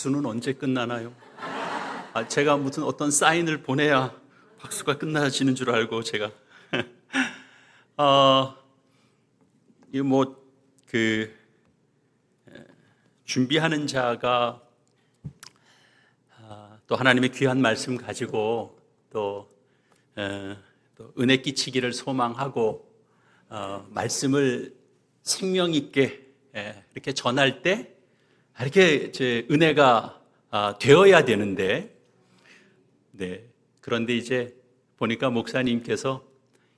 박수는 언제 끝나나요? 제가 무슨 어떤 사인을 보내야 박수가 끝나지는 줄 알고 제가 이그 준비하는 자가 또 하나님의 귀한 말씀 가지고 또 은혜 끼치기를 소망하고 말씀을 생명 있게 이렇게 전할 때 이렇게 이제 은혜가 되어야 되는데, 네. 그런데 이제 보니까 목사님께서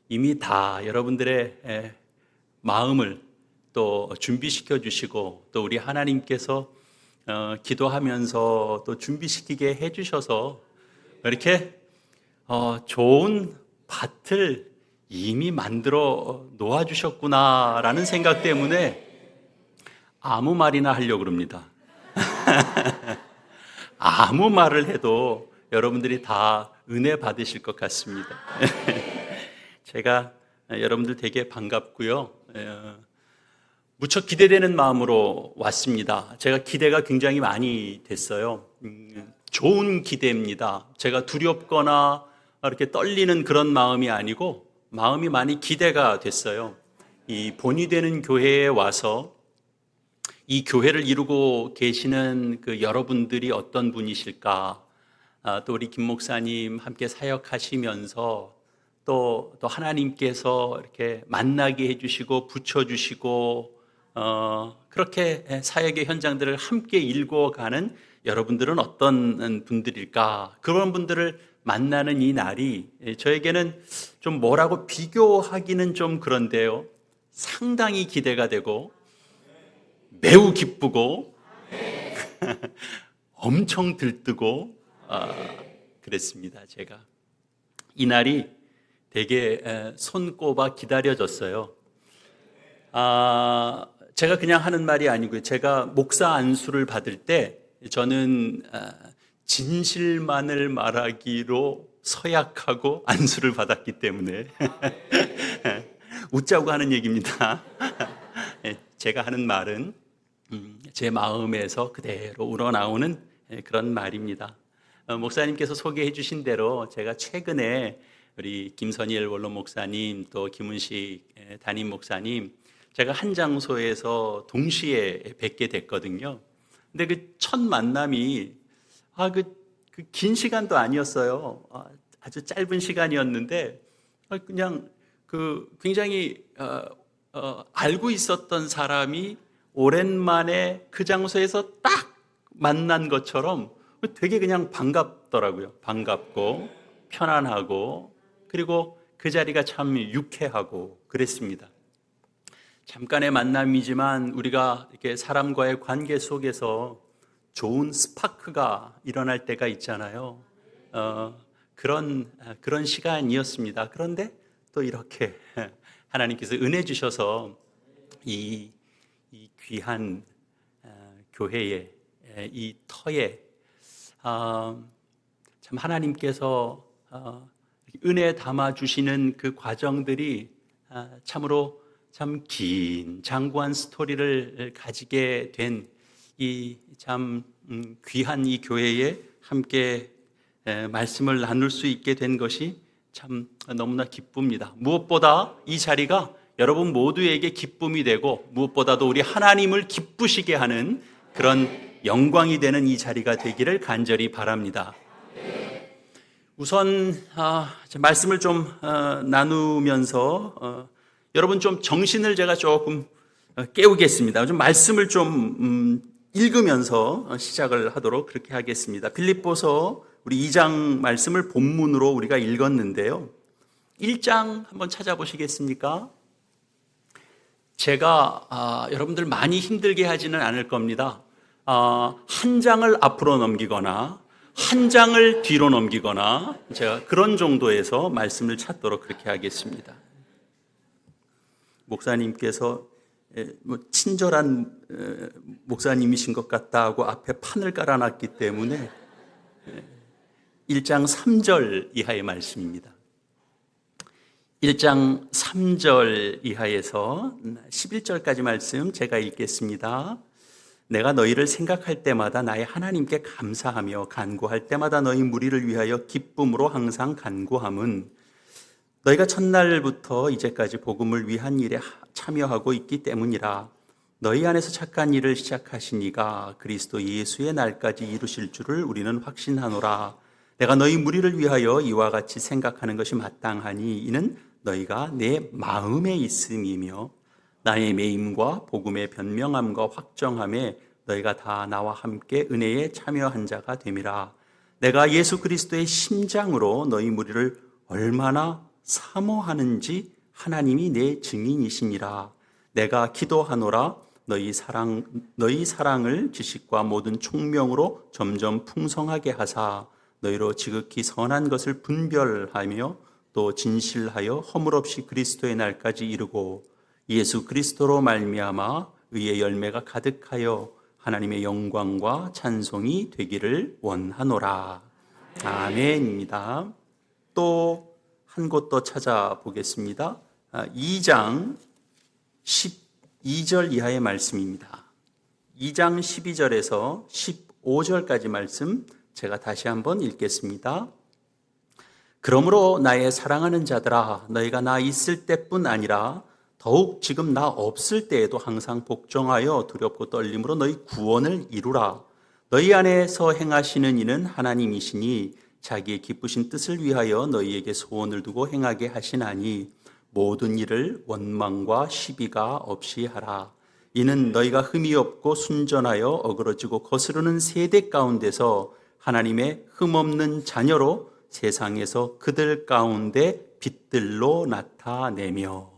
이미 다 여러분들의 마음을 또 준비시켜 주시고 또 우리 하나님께서 기도하면서 또 준비시키게 해주셔서 이렇게 좋은 밭을 이미 만들어 놓아주셨구나라는 생각 때문에 아무 말이나 하려고 그럽니다. 아무 말을 해도 여러분들이 다 은혜 받으실 것 같습니다. 제가 여러분들 되게 반갑고요. 무척 기대되는 마음으로 왔습니다. 제가 기대가 굉장히 많이 됐어요. 좋은 기대입니다. 제가 두렵거나 이렇게 떨리는 그런 마음이 아니고 마음이 많이 기대가 됐어요. 이 본이 되는 교회에 와서 이 교회를 이루고 계시는 그 여러분들이 어떤 분이실까? 또 우리 김 목사님 함께 사역하시면서 또 하나님께서 이렇게 만나게 해주시고 붙여주시고 그렇게 사역의 현장들을 함께 일궈가는 여러분들은 어떤 분들일까? 그런 분들을 만나는 이 날이 저에게는 좀 뭐라고 비교하기는 좀 그런데요. 상당히 기대가 되고 매우 기쁘고 엄청 들뜨고 그랬습니다. 제가 이 날이 되게 손꼽아 기다려졌어요. 제가 그냥 하는 말이 아니고요. 제가 목사 안수를 받을 때 저는 진실만을 말하기로 서약하고 안수를 받았기 때문에 웃자고 하는 얘기입니다. 제가 하는 말은 제 마음에서 그대로 우러나오는 그런 말입니다. 목사님께서 소개해 주신 대로 제가 최근에 우리 김선일 원로 목사님 또 김은식 담임 목사님 제가 한 장소에서 동시에 뵙게 됐거든요. 근데 그 첫 만남이 그 긴 시간도 아니었어요. 아주 짧은 시간이었는데 그냥 굉장히 알고 있었던 사람이 오랜만에 그 장소에서 딱 만난 것처럼 되게 그냥 반갑더라고요. 반갑고 편안하고 그리고 그 자리가 참 유쾌하고 그랬습니다. 잠깐의 만남이지만 우리가 이렇게 사람과의 관계 속에서 좋은 스파크가 일어날 때가 있잖아요. 그런 시간이었습니다. 그런데 또 이렇게 하나님께서 은혜 주셔서 이 귀한 교회에 이 터에 참 하나님께서 은혜 담아 주시는 그 과정들이 참으로 참 긴 장구한 스토리를 가지게 된 이 참 귀한 이 교회에 함께 말씀을 나눌 수 있게 된 것이 참 너무나 기쁩니다. 무엇보다 이 자리가 여러분 모두에게 기쁨이 되고 무엇보다도 우리 하나님을 기쁘시게 하는 그런 영광이 되는 이 자리가 되기를 간절히 바랍니다. 우선 말씀을 좀 나누면서 여러분 좀 정신을 제가 조금 깨우겠습니다. 좀 말씀을 좀 읽으면서 시작을 하도록 그렇게 하겠습니다. 필립보서 우리 2장 말씀을 본문으로 우리가 읽었는데요. 1장 한번 찾아보시겠습니까? 제가 여러분들 많이 힘들게 하지는 않을 겁니다. 한 장을 앞으로 넘기거나 한 장을 뒤로 넘기거나 제가 그런 정도에서 말씀을 찾도록 그렇게 하겠습니다. 목사님께서 친절한 목사님이신 것 같다 하고 앞에 판을 깔아놨기 때문에 1장 3절 이하의 말씀입니다. 1장 3절 이하에서 11절까지 말씀 제가 읽겠습니다. 내가 너희를 생각할 때마다 나의 하나님께 감사하며 간구할 때마다 너희 무리를 위하여 기쁨으로 항상 간구함은 너희가 첫날부터 이제까지 복음을 위한 일에 참여하고 있기 때문이라. 너희 안에서 착한 일을 시작하신 이가 그리스도 예수의 날까지 이루실 줄을 우리는 확신하노라. 내가 너희 무리를 위하여 이와 같이 생각하는 것이 마땅하니 이는 너희가 내 마음에 있음이며 나의 매임과 복음의 변명함과 확정함에 너희가 다 나와 함께 은혜에 참여한 자가 됨이라. 내가 예수 그리스도의 심장으로 너희 무리를 얼마나 사모하는지 하나님이 내 증인이시니라. 내가 기도하노라. 너희 사랑을 지식과 모든 총명으로 점점 풍성하게 하사 너희로 지극히 선한 것을 분별하며 또 진실하여 허물 없이 그리스도의 날까지 이르고 예수 그리스도로 말미암아 의의 열매가 가득하여 하나님의 영광과 찬송이 되기를 원하노라. 아멘입니다. 또 한 곳 더 찾아보겠습니다. 2장 12절 이하의 말씀입니다. 2장 12절에서 15절까지 말씀 제가 다시 한번 읽겠습니다. 그러므로 나의 사랑하는 자들아, 너희가 나 있을 때뿐 아니라 더욱 지금 나 없을 때에도 항상 복종하여 두렵고 떨림으로 너희 구원을 이루라. 너희 안에서 행하시는 이는 하나님이시니 자기의 기쁘신 뜻을 위하여 너희에게 소원을 두고 행하게 하시나니 모든 일을 원망과 시비가 없이 하라. 이는 너희가 흠이 없고 순전하여 어그러지고 거스르는 세대 가운데서 하나님의 흠없는 자녀로 세상에서 그들 가운데 빛들로 나타내며.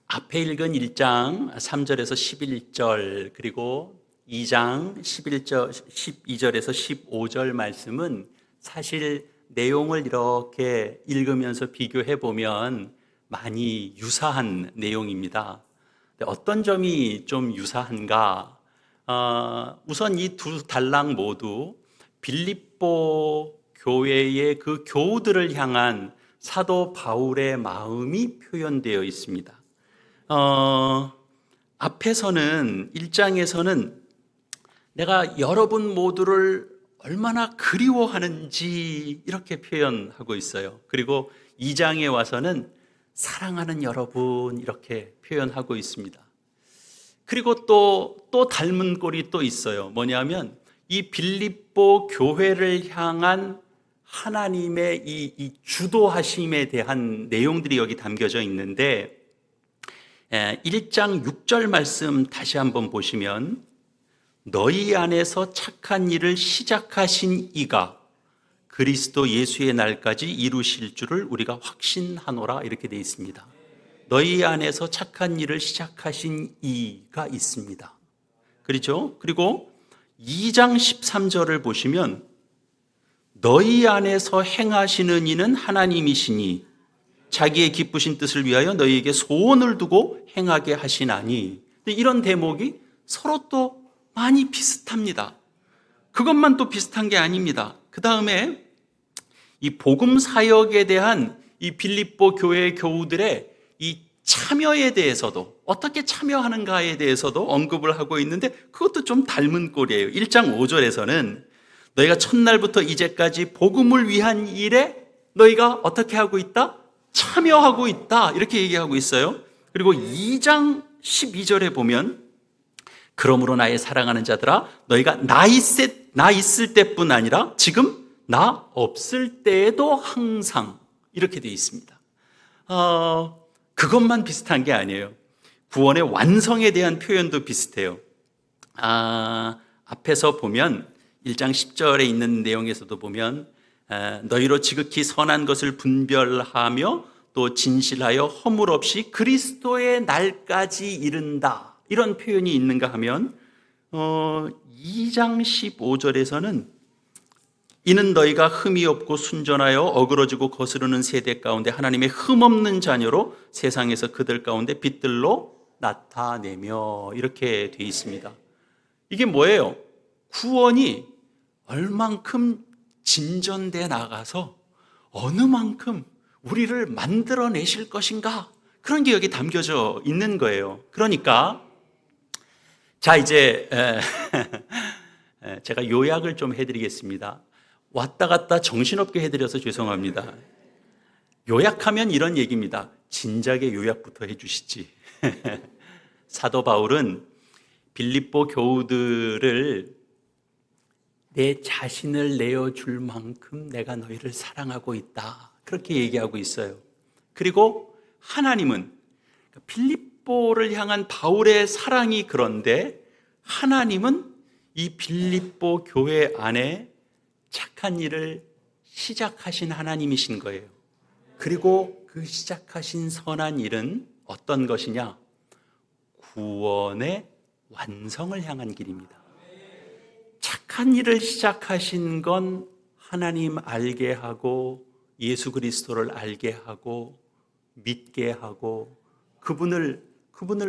앞에 읽은 1장 3절에서 11절 그리고 2장 12절에서 15절 말씀은 사실 내용을 이렇게 읽으면서 비교해 보면 많이 유사한 내용입니다. 어떤 점이 좀 유사한가? 우선 이 두 단락 모두 빌립보 교회의 그 교우들을 향한 사도 바울의 마음이 표현되어 있습니다. 앞에서는 1장에서는 내가 여러분 모두를 얼마나 그리워하는지 이렇게 표현하고 있어요. 그리고 2장에 와서는 사랑하는 여러분 이렇게 표현하고 있습니다. 그리고 또 닮은 꼴이 또 있어요. 뭐냐면 이 빌립보 교회를 향한 하나님의 이 주도하심에 대한 내용들이 여기 담겨져 있는데 1장 6절 말씀 다시 한번 보시면 너희 안에서 착한 일을 시작하신 이가 그리스도 예수의 날까지 이루실 줄을 우리가 확신하노라 이렇게 되어 있습니다. 너희 안에서 착한 일을 시작하신 이가 있습니다. 그렇죠? 그리고 2장 13절을 보시면 너희 안에서 행하시는 이는 하나님이시니 자기의 기쁘신 뜻을 위하여 너희에게 소원을 두고 행하게 하시나니. 이런 대목이 서로 또 많이 비슷합니다. 그것만 또 비슷한 게 아닙니다. 그 다음에 이 복음 사역에 대한 이 빌립보 교회 교우들의 이 참여에 대해서도 어떻게 참여하는가에 대해서도 언급을 하고 있는데 그것도 좀 닮은 꼴이에요. 1장 5절에서는 너희가 첫날부터 이제까지 복음을 위한 일에 너희가 어떻게 하고 있다? 참여하고 있다. 이렇게 얘기하고 있어요. 그리고 2장 12절에 보면 그러므로 나의 사랑하는 자들아 너희가 나 있을 때뿐 아니라 지금 나 없을 때에도 항상 이렇게 되어 있습니다. 그것만 비슷한 게 아니에요. 구원의 완성에 대한 표현도 비슷해요. 앞에서 보면 1장 10절에 있는 내용에서도 보면 너희로 지극히 선한 것을 분별하며 또 진실하여 허물 없이 그리스도의 날까지 이른다. 이런 표현이 있는가 하면 2장 15절에서는 이는 너희가 흠이 없고 순전하여 어그러지고 거스르는 세대 가운데 하나님의 흠없는 자녀로 세상에서 그들 가운데 빛들로 나타내며 이렇게 되어 있습니다. 이게 뭐예요? 구원이 얼만큼 진전돼 나가서 어느 만큼 우리를 만들어내실 것인가? 그런 게 여기 담겨져 있는 거예요. 그러니까 자 이제 제가 요약을 좀 해드리겠습니다. 왔다 갔다 정신없게 해드려서 죄송합니다. 요약하면 이런 얘기입니다. 진작에 요약부터 해주시지. 사도 바울은 빌립보 교우들을 내 자신을 내어줄 만큼 내가 너희를 사랑하고 있다, 그렇게 얘기하고 있어요. 그리고 하나님은 빌립보를 향한 바울의 사랑이 그런데 하나님은 이 빌립보 교회 안에 착한 일을 시작하신 하나님이신 거예요. 그리고 그 시작하신 선한 일은 어떤 것이냐? 구원의 완성을 향한 길입니다. 착한 일을 시작하신 건 하나님 알게 하고 예수 그리스도를 알게 하고 믿게 하고 그분을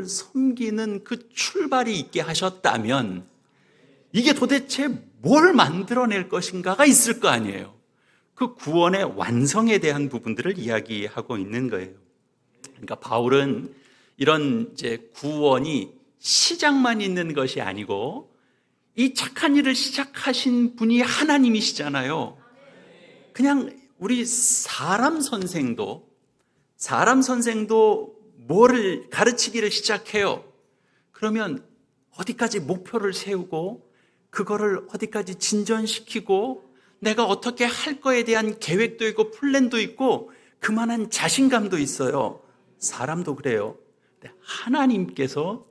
섬기는 그 출발이 있게 하셨다면 이게 도대체 뭘 만들어낼 것인가가 있을 거 아니에요. 그 구원의 완성에 대한 부분들을 이야기하고 있는 거예요. 그러니까 바울은 이런 이제 구원이 시작만 있는 것이 아니고 이 착한 일을 시작하신 분이 하나님이시잖아요. 그냥 우리 사람 선생도 뭐를 가르치기를 시작해요. 그러면 어디까지 목표를 세우고 그거를 어디까지 진전시키고 내가 어떻게 할 거에 대한 계획도 있고 플랜도 있고 그만한 자신감도 있어요. 사람도 그래요. 근데 하나님께서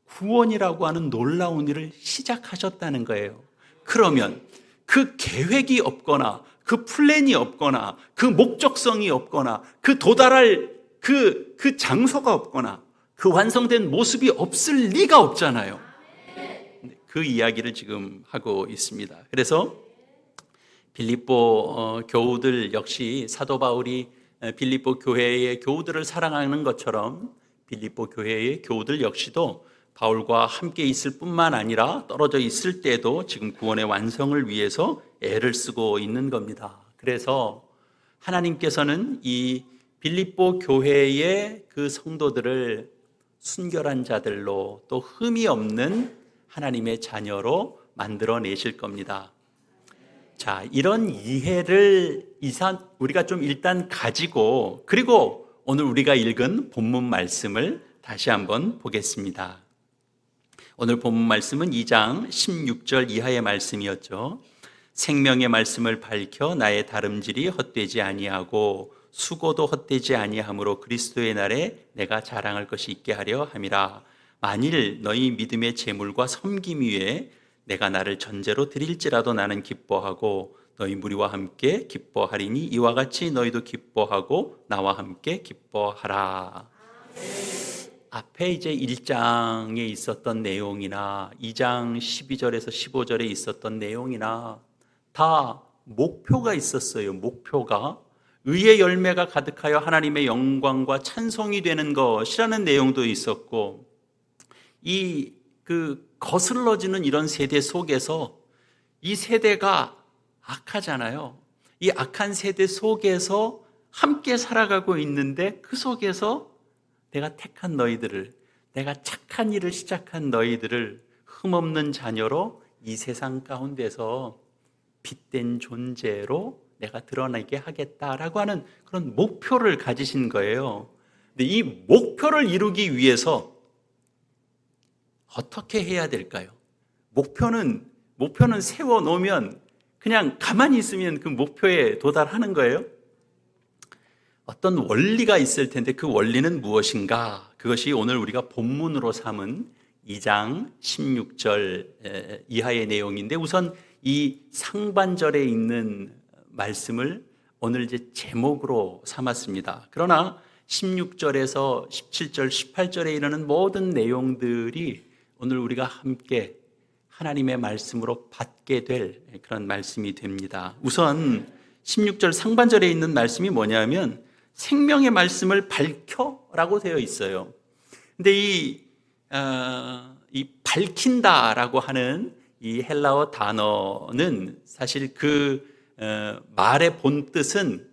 구원이라고 하는 놀라운 일을 시작하셨다는 거예요. 그러면 그 계획이 없거나 그 플랜이 없거나 그 목적성이 없거나 그 도달할 그 장소가 없거나 그 완성된 모습이 없을 리가 없잖아요. 그 이야기를 지금 하고 있습니다. 그래서 빌립보 교우들 역시 사도 바울이 빌립보 교회의 교우들을 사랑하는 것처럼 빌립보 교회의 교우들 역시도 바울과 함께 있을 뿐만 아니라 떨어져 있을 때도 지금 구원의 완성을 위해서 애를 쓰고 있는 겁니다. 그래서 하나님께서는 이 빌립보 교회의 그 성도들을 순결한 자들로 또 흠이 없는 하나님의 자녀로 만들어내실 겁니다. 자, 이런 이해를 우리가 좀 일단 가지고 그리고 오늘 우리가 읽은 본문 말씀을 다시 한번 보겠습니다. 오늘 본문 말씀은 2장 16절 이하의 말씀이었죠. 생명의 말씀을 밝혀 나의 다름질이 헛되지 아니하고 수고도 헛되지 아니하므로 그리스도의 날에 내가 자랑할 것이 있게 하려 함이라. 만일 너희 믿음의 재물과 섬김 위에 내가 나를 전제로 드릴지라도 나는 기뻐하고 너희 무리와 함께 기뻐하리니 이와 같이 너희도 기뻐하고 나와 함께 기뻐하라. 앞에 이제 1장에 있었던 내용이나 2장 12절에서 15절에 있었던 내용이나 다 목표가 있었어요. 목표가 의의 열매가 가득하여 하나님의 영광과 찬송이 되는 것이라는 내용도 있었고 이 거슬러지는 이런 세대 속에서 이 세대가 악하잖아요. 이 악한 세대 속에서 함께 살아가고 있는데 그 속에서 내가 택한 너희들을, 내가 착한 일을 시작한 너희들을 흠없는 자녀로 이 세상 가운데서 빛된 존재로 내가 드러나게 하겠다라고 하는 그런 목표를 가지신 거예요. 근데 이 목표를 이루기 위해서 어떻게 해야 될까요? 목표는 세워놓으면 그냥 가만히 있으면 그 목표에 도달하는 거예요? 어떤 원리가 있을 텐데 그 원리는 무엇인가? 그것이 오늘 우리가 본문으로 삼은 2장 16절 이하의 내용인데 우선 이 상반절에 있는 말씀을 오늘 이제 제목으로 삼았습니다. 그러나 16절에서 17절, 18절에 이르는 모든 내용들이 오늘 우리가 함께 하나님의 말씀으로 받게 될 그런 말씀이 됩니다. 우선 16절 상반절에 있는 말씀이 뭐냐면 생명의 말씀을 밝혀라고 되어 있어요. 근데 이 밝힌다라고 하는 이 헬라어 단어는 사실 그 말의 본 뜻은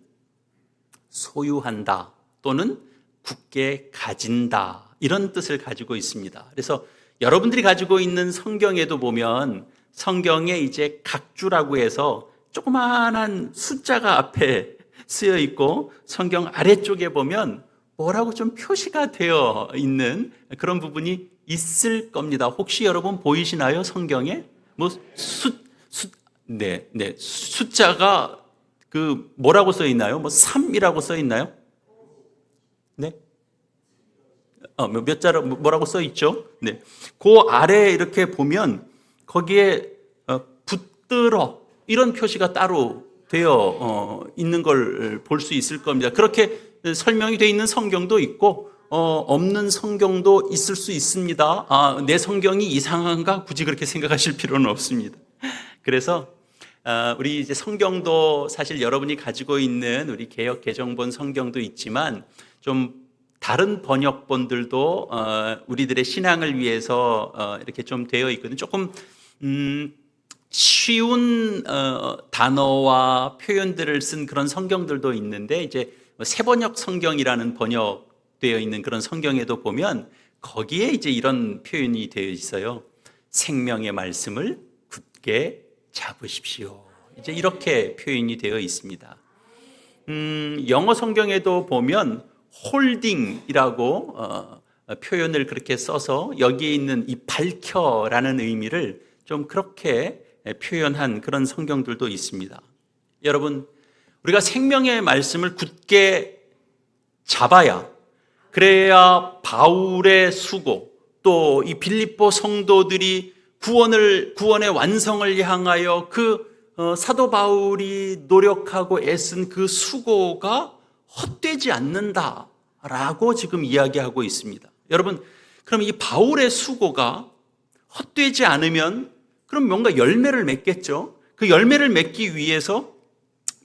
소유한다 또는 굳게 가진다, 이런 뜻을 가지고 있습니다. 그래서 여러분들이 가지고 있는 성경에도 보면 성경에 이제 각주라고 해서 조그마한 숫자가 앞에 쓰여 있고 성경 아래쪽에 보면 뭐라고 좀 표시가 되어 있는 그런 부분이 있을 겁니다. 혹시 여러분 보이시나요? 성경에 뭐 숫자가 그 뭐라고 써 있나요? 뭐 3이라고 써 있나요? 네. 몇 자로 뭐라고 써 있죠? 네. 그 아래에 이렇게 보면 거기에 붙들어 이런 표시가 따로 되어 있는 걸 볼 수 있을 겁니다. 그렇게 설명이 되어 있는 성경도 있고 없는 성경도 있을 수 있습니다. 내 성경이 이상한가? 굳이 그렇게 생각하실 필요는 없습니다. 그래서 우리 이제 성경도 사실 여러분이 가지고 있는 우리 개역 개정본 성경도 있지만 좀 다른 번역본들도 우리들의 신앙을 위해서 이렇게 좀 되어 있거든요. 조금 쉬운 단어와 표현들을 쓴 그런 성경들도 있는데 이제 새번역 성경이라는 번역되어 있는 그런 성경에도 보면 거기에 이제 이런 표현이 되어 있어요. 생명의 말씀을 굳게 잡으십시오. 이제 이렇게 표현이 되어 있습니다. 영어 성경에도 보면 홀딩이라고 표현을 그렇게 써서 여기에 있는 이 밝혀라는 의미를 좀 그렇게 표현한 그런 성경들도 있습니다. 여러분, 우리가 생명의 말씀을 굳게 잡아야, 그래야 바울의 수고, 또 이 빌립보 성도들이 구원의 완성을 향하여 그 사도 바울이 노력하고 애쓴 그 수고가 헛되지 않는다라고 지금 이야기하고 있습니다. 여러분, 그럼 이 바울의 수고가 헛되지 않으면 그럼 뭔가 열매를 맺겠죠. 그 열매를 맺기 위해서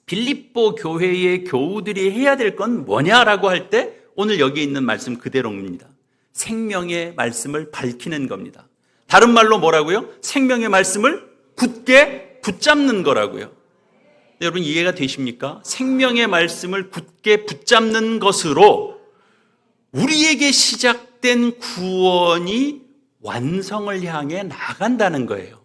빌립보 교회의 교우들이 해야 될 건 뭐냐라고 할 때 오늘 여기 있는 말씀 그대로입니다. 생명의 말씀을 밝히는 겁니다. 다른 말로 뭐라고요? 생명의 말씀을 굳게 붙잡는 거라고요. 여러분 이해가 되십니까? 생명의 말씀을 굳게 붙잡는 것으로 우리에게 시작된 구원이 완성을 향해 나간다는 거예요.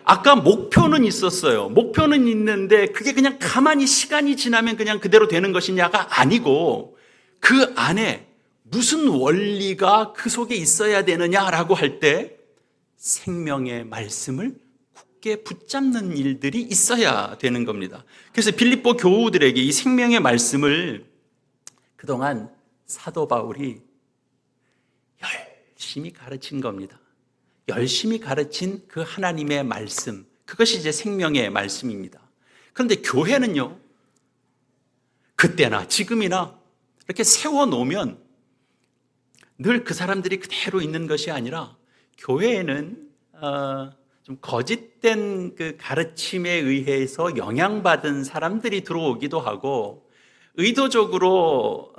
아까 목표는 있었어요. 목표는 있는데 그게 그냥 가만히 시간이 지나면 그냥 그대로 되는 것이냐가 아니고 그 안에 무슨 원리가 그 속에 있어야 되느냐라고 할 때 생명의 말씀을 굳게 붙잡는 일들이 있어야 되는 겁니다. 그래서 빌립보 교우들에게 이 생명의 말씀을 그동안 사도 바울이 열심히 가르친 겁니다. 열심히 가르친 그 하나님의 말씀, 그것이 이제 생명의 말씀입니다. 그런데 교회는요, 그때나 지금이나 이렇게 세워놓으면 늘 그 사람들이 그대로 있는 것이 아니라 교회에는 좀 거짓된 그 가르침에 의해서 영향받은 사람들이 들어오기도 하고 의도적으로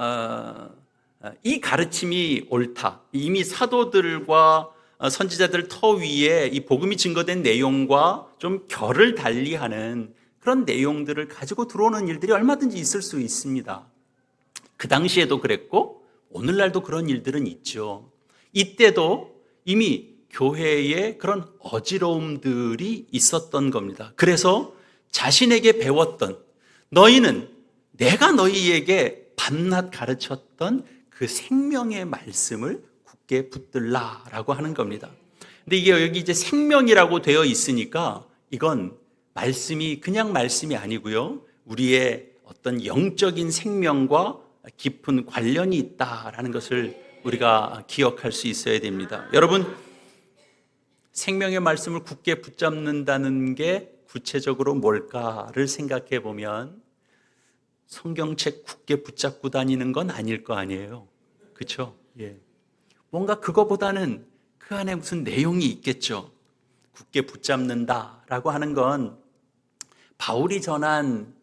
이 가르침이 옳다, 이미 사도들과 선지자들 터 위에 이 복음이 증거된 내용과 좀 결을 달리하는 그런 내용들을 가지고 들어오는 일들이 얼마든지 있을 수 있습니다. 그 당시에도 그랬고 오늘날도 그런 일들은 있죠. 이때도 이미 교회에 그런 어지러움들이 있었던 겁니다. 그래서 자신에게 배웠던, 너희는 내가 너희에게 밤낮 가르쳤던 그 생명의 말씀을 굳게 붙들라라고 하는 겁니다. 근데 이게 여기 이제 생명이라고 되어 있으니까 이건 말씀이 그냥 말씀이 아니고요, 우리의 어떤 영적인 생명과 깊은 관련이 있다라는 것을 우리가 기억할 수 있어야 됩니다. 여러분, 생명의 말씀을 굳게 붙잡는다는 게 구체적으로 뭘까를 생각해 보면 성경책 굳게 붙잡고 다니는 건 아닐 거 아니에요. 그렇죠? 예. 뭔가 그거보다는 그 안에 무슨 내용이 있겠죠. 굳게 붙잡는다라고 하는 건 바울이 전한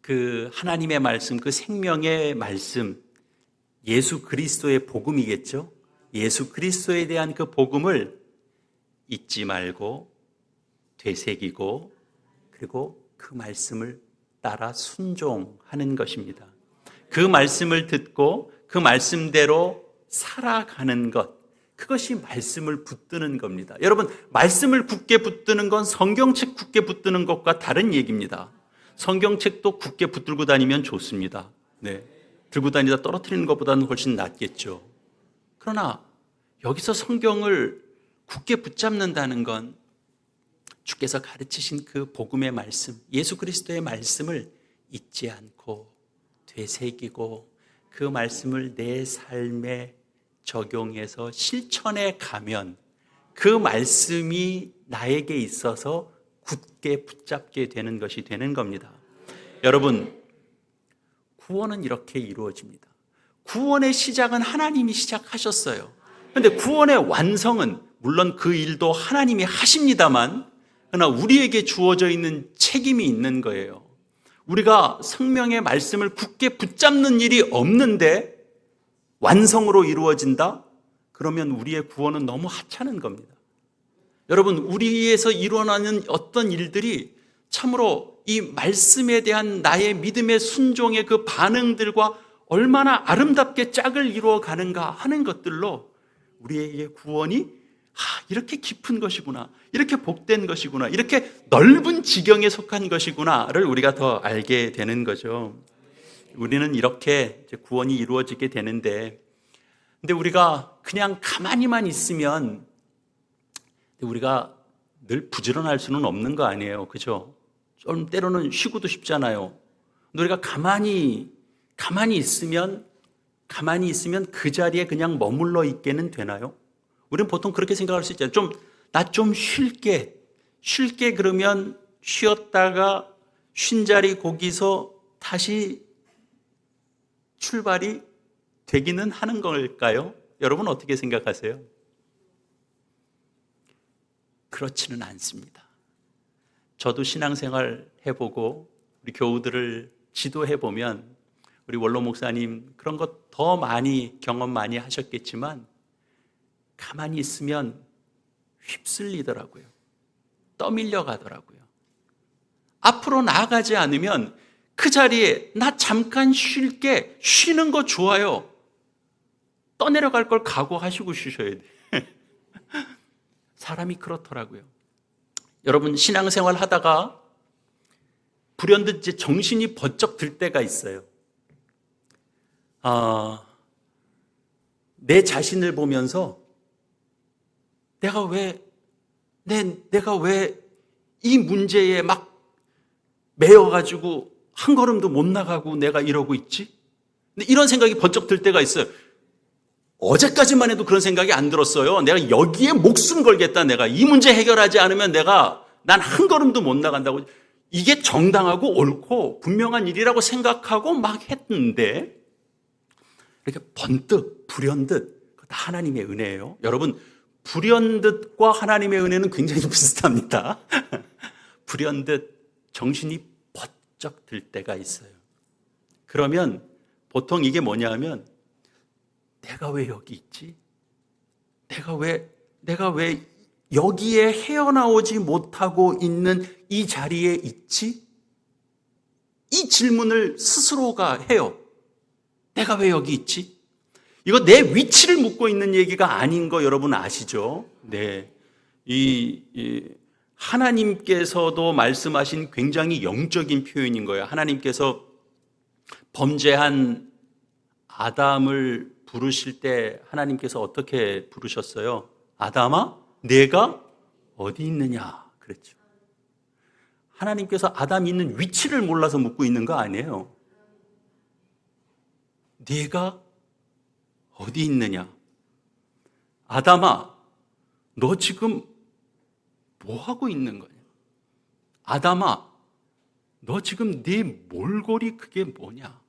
그 하나님의 말씀, 그 생명의 말씀, 예수 그리스도의 복음이겠죠. 예수 그리스도에 대한 그 복음을 잊지 말고 되새기고 그리고 그 말씀을 따라 순종하는 것입니다. 그 말씀을 듣고 그 말씀대로 살아가는 것, 그것이 말씀을 붙드는 겁니다. 여러분, 말씀을 굳게 붙드는 건 성경책 굳게 붙드는 것과 다른 얘기입니다. 성경책도 굳게 붙들고 다니면 좋습니다. 네, 들고 다니다 떨어뜨리는 것보다는 훨씬 낫겠죠. 그러나 여기서 성경을 굳게 붙잡는다는 건 주께서 가르치신 그 복음의 말씀, 예수 그리스도의 말씀을 잊지 않고 되새기고 그 말씀을 내 삶에 적용해서 실천해 가면 그 말씀이 나에게 있어서 굳게 붙잡게 되는 것이 되는 겁니다. 여러분, 구원은 이렇게 이루어집니다. 구원의 시작은 하나님이 시작하셨어요. 그런데 구원의 완성은 물론 그 일도 하나님이 하십니다만, 그러나 우리에게 주어져 있는 책임이 있는 거예요. 우리가 성령의 말씀을 굳게 붙잡는 일이 없는데 완성으로 이루어진다? 그러면 우리의 구원은 너무 하찮은 겁니다. 여러분, 우리에서 일어나는 어떤 일들이 참으로 이 말씀에 대한 나의 믿음의 순종의 그 반응들과 얼마나 아름답게 짝을 이루어가는가 하는 것들로 우리에게 구원이 이렇게 깊은 것이구나, 이렇게 복된 것이구나, 이렇게 넓은 지경에 속한 것이구나를 우리가 더 알게 되는 거죠. 우리는 이렇게 구원이 이루어지게 되는데, 근데 우리가 그냥 가만히만 있으면 우리가 늘 부지런할 수는 없는 거 아니에요, 그죠? 좀 때로는 쉬고도 싶잖아요. 우리가 가만히 있으면 그 자리에 그냥 머물러 있게는 되나요? 우리는 보통 그렇게 생각할 수 있잖아요. 나 좀 쉴게 그러면 쉬었다가 쉰 자리 거기서 다시 출발이 되기는 하는 걸까요? 여러분 어떻게 생각하세요? 그렇지는 않습니다. 저도 신앙생활 해보고 우리 교우들을 지도해보면 우리 원로 목사님 그런 것 더 많이 경험 많이 하셨겠지만 가만히 있으면 휩쓸리더라고요. 떠밀려 가더라고요. 앞으로 나아가지 않으면 그 자리에 나 잠깐 쉴게, 쉬는 거 좋아요. 떠내려갈 걸 각오하시고 쉬셔야 돼. 사람이 그렇더라고요. 여러분, 신앙생활 하다가 불현듯 이제 정신이 번쩍 들 때가 있어요. 내 자신을 보면서 내가 왜 이 문제에 막 매여가지고 한 걸음도 못 나가고 내가 이러고 있지? 근데 이런 생각이 번쩍 들 때가 있어요. 어제까지만 해도 그런 생각이 안 들었어요. 내가 여기에 목숨 걸겠다. 내가 이 문제 해결하지 않으면 난 한 걸음도 못 나간다고. 이게 정당하고 옳고 분명한 일이라고 생각하고 막 했는데 이렇게 번뜩 불현듯 다 하나님의 은혜예요. 여러분, 불현듯과 하나님의 은혜는 굉장히 비슷합니다. 불현듯 정신이 번쩍 들 때가 있어요. 그러면 보통 이게 뭐냐 하면 내가 왜 여기 있지? 내가 왜 여기에 헤어나오지 못하고 있는 이 자리에 있지? 이 질문을 스스로가 해요. 내가 왜 여기 있지? 이거 내 위치를 묻고 있는 얘기가 아닌 거 여러분 아시죠? 네. 하나님께서도 말씀하신 굉장히 영적인 표현인 거예요. 하나님께서 범죄한 아담을 부르실 때 하나님께서 어떻게 부르셨어요? 아담아, 내가 어디 있느냐 그랬죠. 하나님께서 아담이 있는 위치를 몰라서 묻고 있는 거 아니에요. 네가 어디 있느냐? 아담아, 너 지금 뭐 하고 있는 거냐? 아담아, 너 지금 네 몰골이 그게 뭐냐?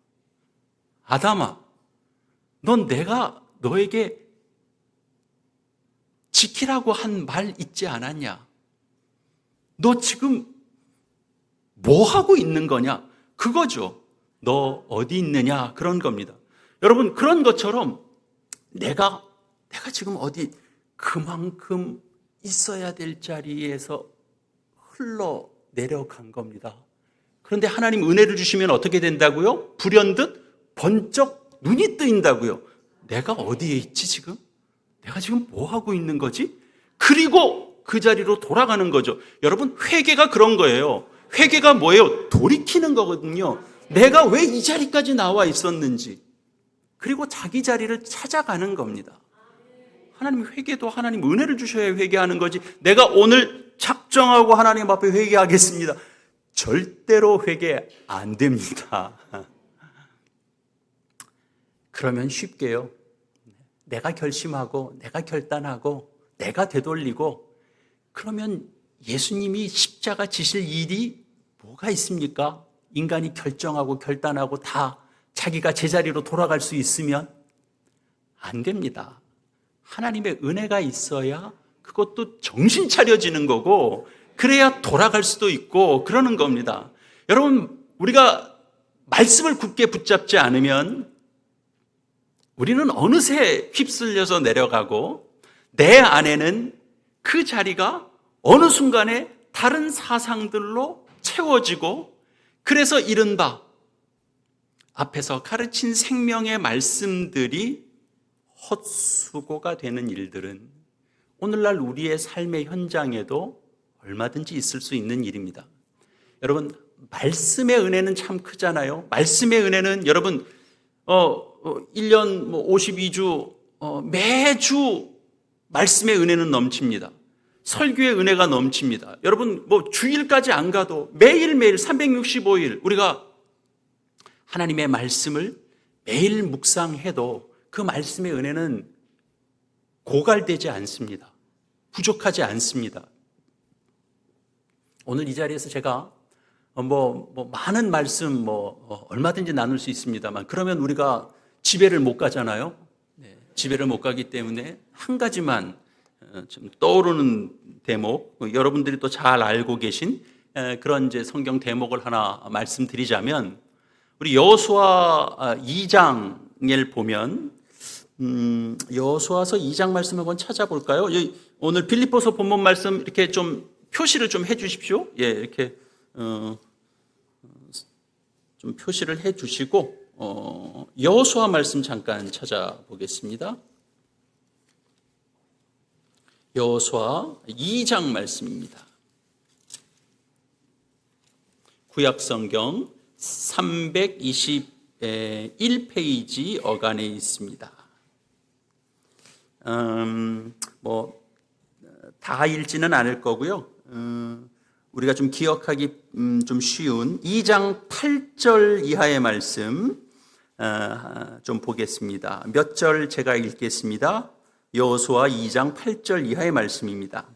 아담아, 넌 내가 너에게 지키라고 한 말 있지 않았냐? 너 지금 뭐 하고 있는 거냐? 그거죠. 너 어디 있느냐? 그런 겁니다. 여러분, 그런 것처럼 내가 지금 어디 그만큼 있어야 될 자리에서 흘러 내려간 겁니다. 그런데 하나님 은혜를 주시면 어떻게 된다고요? 불현듯 번쩍 눈이 뜨인다고요. 내가 어디에 있지 지금? 내가 지금 뭐 하고 있는 거지? 그리고 그 자리로 돌아가는 거죠. 여러분, 회개가 그런 거예요. 회개가 뭐예요? 돌이키는 거거든요. 내가 왜 이 자리까지 나와 있었는지. 그리고 자기 자리를 찾아가는 겁니다. 하나님, 회개도 하나님 은혜를 주셔야 회개하는 거지. 내가 오늘 작정하고 하나님 앞에 회개하겠습니다. 절대로 회개 안 됩니다. 그러면 쉽게요. 내가 결심하고 내가 결단하고 내가 되돌리고, 그러면 예수님이 십자가 지실 일이 뭐가 있습니까? 인간이 결정하고 결단하고 다 자기가 제자리로 돌아갈 수 있으면 안 됩니다. 하나님의 은혜가 있어야 그것도 정신 차려지는 거고, 그래야 돌아갈 수도 있고 그러는 겁니다. 여러분, 우리가 말씀을 굳게 붙잡지 않으면 우리는 어느새 휩쓸려서 내려가고, 내 안에는 그 자리가 어느 순간에 다른 사상들로 채워지고, 그래서 이른바 앞에서 가르친 생명의 말씀들이 헛수고가 되는 일들은 오늘날 우리의 삶의 현장에도 얼마든지 있을 수 있는 일입니다. 여러분, 말씀의 은혜는 참 크잖아요. 말씀의 은혜는 여러분 1년 52주 매주 말씀의 은혜는 넘칩니다. 설교의 은혜가 넘칩니다. 여러분, 주일까지 안 가도 매일매일 365일 우리가 하나님의 말씀을 매일 묵상해도 그 말씀의 은혜는 고갈되지 않습니다. 부족하지 않습니다. 오늘 이 자리에서 제가 많은 말씀 얼마든지 나눌 수 있습니다만, 그러면 우리가 집회를 못 가잖아요. 집회를 못 가기 때문에 한 가지만 좀 떠오르는 대목, 여러분들이 또 잘 알고 계신 그런 이제 성경 대목을 하나 말씀드리자면, 우리 여호수아 2장을 보면, 여호수아서 2장 말씀 한번 찾아볼까요? 오늘 빌립보서 본문 말씀 이렇게 좀 표시를 좀 해주십시오. 예, 이렇게 좀 표시를 해주시고 여호수아 말씀 잠깐 찾아보겠습니다. 여호수아 2장 말씀입니다. 구약성경 321페이지 어간에 있습니다. 다 읽지는 않을 거고요. 우리가 좀 기억하기 좀 쉬운 2장 8절 이하의 말씀 좀 보겠습니다. 몇 절 제가 읽겠습니다. 여호수아 2장 8절 이하의 말씀입니다.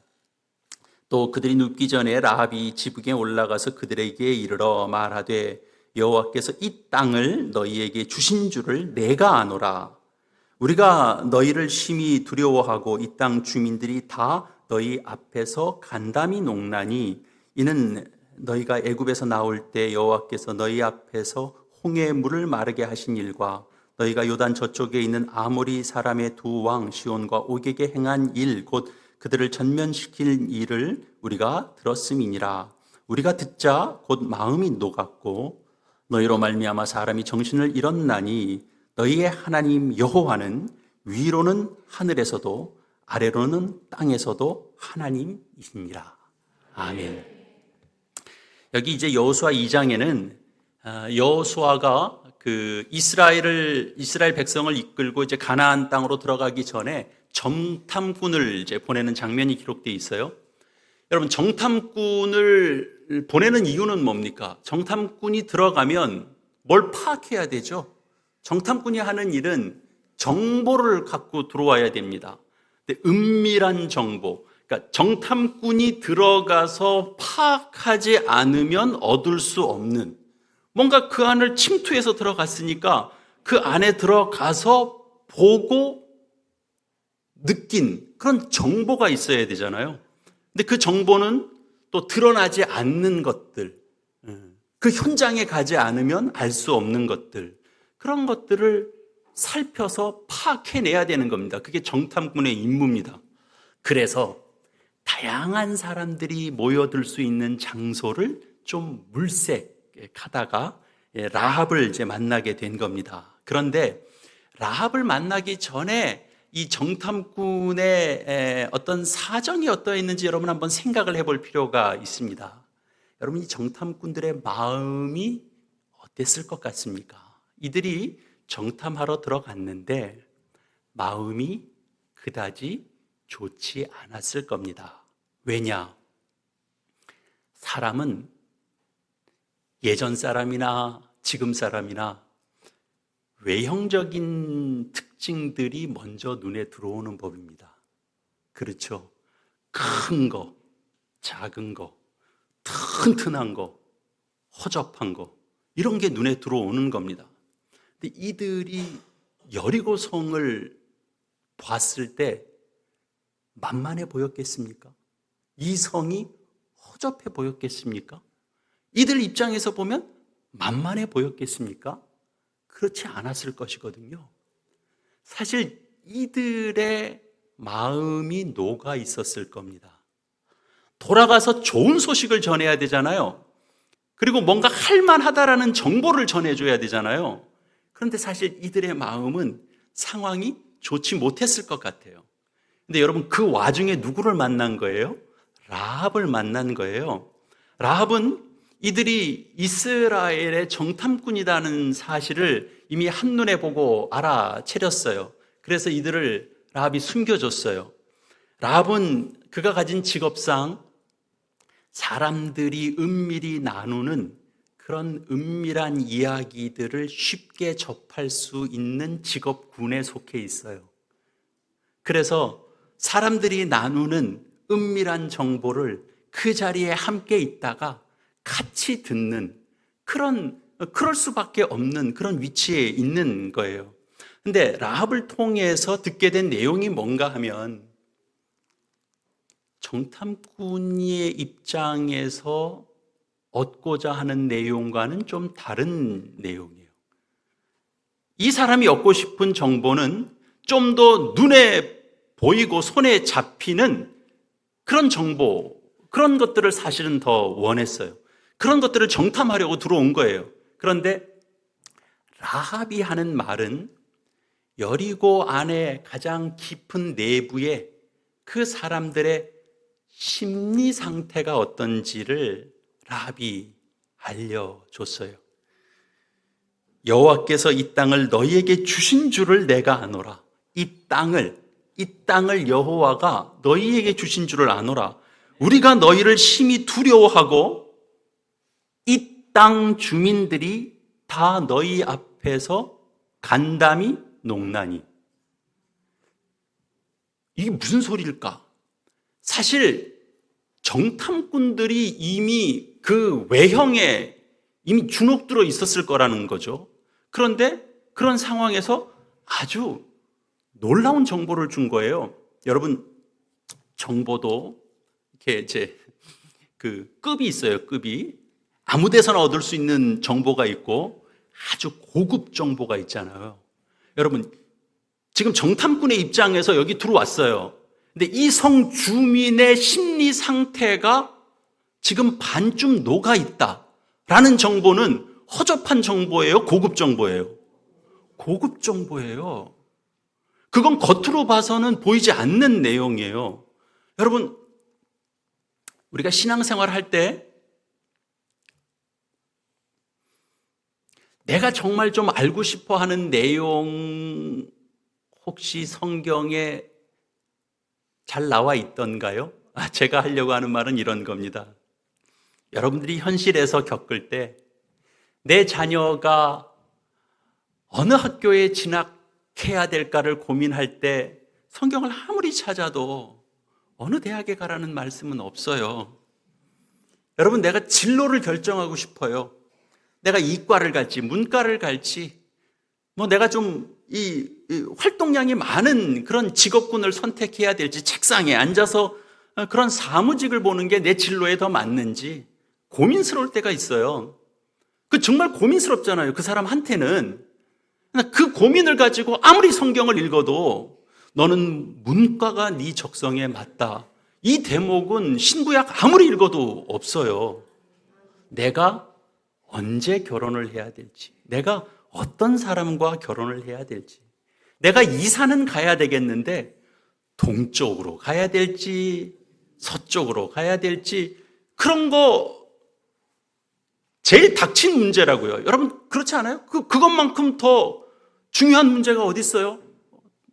또 그들이 눕기 전에 라합이 지붕에 올라가서 그들에게 이르러 말하되, 여호와께서 이 땅을 너희에게 주신 줄을 내가 아노라. 우리가 너희를 심히 두려워하고 이 땅 주민들이 다 너희 앞에서 간담이 녹나니, 이는 너희가 애굽에서 나올 때 여호와께서 너희 앞에서 홍해의 물을 마르게 하신 일과 너희가 요단 저쪽에 있는 아모리 사람의 두 왕 시온과 옥에게 행한 일, 곧 그들을 전면시킬 일을 우리가 들었음이니라. 우리가 듣자 곧 마음이 녹았고 너희로 말미암아 사람이 정신을 잃었나니, 너희의 하나님 여호와는 위로는 하늘에서도 아래로는 땅에서도 하나님이시니라. 아멘. 여기 이제 여호수아 2장에는 여호수아가 그 이스라엘 백성을 이끌고 이제 가나안 땅으로 들어가기 전에 정탐꾼을 이제 보내는 장면이 기록되어 있어요. 여러분, 정탐꾼을 보내는 이유는 뭡니까? 정탐꾼이 들어가면 뭘 파악해야 되죠? 정탐꾼이 하는 일은 정보를 갖고 들어와야 됩니다. 근데 은밀한 정보, 그러니까 정탐꾼이 들어가서 파악하지 않으면 얻을 수 없는, 뭔가 그 안을 침투해서 들어갔으니까 그 안에 들어가서 보고 느낀 그런 정보가 있어야 되잖아요. 근데 그 정보는 또 드러나지 않는 것들, 그 현장에 가지 않으면 알 수 없는 것들, 그런 것들을 살펴서 파악해내야 되는 겁니다. 그게 정탐꾼의 임무입니다. 그래서 다양한 사람들이 모여들 수 있는 장소를 좀 물색하다가 라합을 이제 만나게 된 겁니다. 그런데 라합을 만나기 전에 이 정탐꾼의 어떤 사정이 어떠했는지 여러분 한번 생각을 해볼 필요가 있습니다. 여러분, 이 정탐꾼들의 마음이 어땠을 것 같습니까? 이들이 정탐하러 들어갔는데 마음이 그다지 좋지 않았을 겁니다. 왜냐? 사람은 예전 사람이나 지금 사람이나 외형적인 특징들이 먼저 눈에 들어오는 법입니다. 그렇죠? 큰 거, 작은 거, 튼튼한 거, 허접한 거, 이런 게 눈에 들어오는 겁니다. 근데 이들이 여리고성을 봤을 때 만만해 보였겠습니까? 이 성이 허접해 보였겠습니까? 이들 입장에서 보면 만만해 보였겠습니까? 그렇지 않았을 것이거든요. 사실 이들의 마음이 녹아 있었을 겁니다. 돌아가서 좋은 소식을 전해야 되잖아요. 그리고 뭔가 할만하다라는 정보를 전해줘야 되잖아요. 그런데 사실 이들의 마음은 상황이 좋지 못했을 것 같아요. 근데 여러분, 그 와중에 누구를 만난 거예요? 라합을 만난 거예요. 라합은 이들이 이스라엘의 정탐꾼이라는 사실을 이미 한눈에 보고 알아채렸어요. 그래서 이들을 라합이 숨겨줬어요. 라합은 그가 가진 직업상 사람들이 은밀히 나누는 그런 은밀한 이야기들을 쉽게 접할 수 있는 직업군에 속해 있어요. 그래서 사람들이 나누는 은밀한 정보를 그 자리에 함께 있다가 같이 듣는 그럴 수밖에 없는 그런 위치에 있는 거예요. 근데 라합을 통해서 듣게 된 내용이 뭔가 하면 정탐꾼의 입장에서 얻고자 하는 내용과는 좀 다른 내용이에요. 이 사람이 얻고 싶은 정보는 좀 더 눈에 보이고 손에 잡히는 그런 정보, 그런 것들을 사실은 더 원했어요. 그런 것들을 정탐하려고 들어온 거예요. 그런데 라합이 하는 말은 여리고 안에 가장 깊은 내부에 그 사람들의 심리 상태가 어떤지를 라합이 알려줬어요. 여호와께서 이 땅을 너희에게 주신 줄을 내가 아노라. 이 땅을 여호와가 너희에게 주신 줄을 아노라. 우리가 너희를 심히 두려워하고 이 땅 주민들이 다 너희 앞에서 간담이 농나니. 이게 무슨 소리일까? 사실 정탐꾼들이 이미 그 외형에 이미 주눅들어 있었을 거라는 거죠. 그런데 그런 상황에서 아주 놀라운 정보를 준 거예요. 여러분, 정보도 이렇게 이제 그 급이 있어요. 급이 아무 데서나 얻을 수 있는 정보가 있고 아주 고급 정보가 있잖아요. 여러분, 지금 정탐꾼의 입장에서 여기 들어왔어요. 근데 이 성 주민의 심리 상태가 지금 반쯤 녹아 있다라는 정보는 허접한 정보예요? 고급 정보예요? 고급 정보예요. 그건 겉으로 봐서는 보이지 않는 내용이에요. 여러분, 우리가 신앙생활 할 때 내가 정말 좀 알고 싶어 하는 내용 혹시 성경에 잘 나와 있던가요? 제가 하려고 하는 말은 이런 겁니다. 여러분들이 현실에서 겪을 때 내 자녀가 어느 학교에 진학해야 될까를 고민할 때 성경을 아무리 찾아도 어느 대학에 가라는 말씀은 없어요. 여러분, 내가 진로를 결정하고 싶어요. 내가 이과를 갈지 문과를 갈지 내가 좀 이 활동량이 많은 그런 직업군을 선택해야 될지 책상에 앉아서 그런 사무직을 보는 게 내 진로에 더 맞는지 고민스러울 때가 있어요. 그 정말 고민스럽잖아요. 그 사람한테는. 그 고민을 가지고 아무리 성경을 읽어도 너는 문과가 네 적성에 맞다. 이 대목은 신구약 아무리 읽어도 없어요. 내가 언제 결혼을 해야 될지, 내가 어떤 사람과 결혼을 해야 될지, 내가 이 산은 가야 되겠는데 동쪽으로 가야 될지 서쪽으로 가야 될지 그런 거 제일 닥친 문제라고요. 여러분 그렇지 않아요? 그것만큼 더 중요한 문제가 어디 있어요?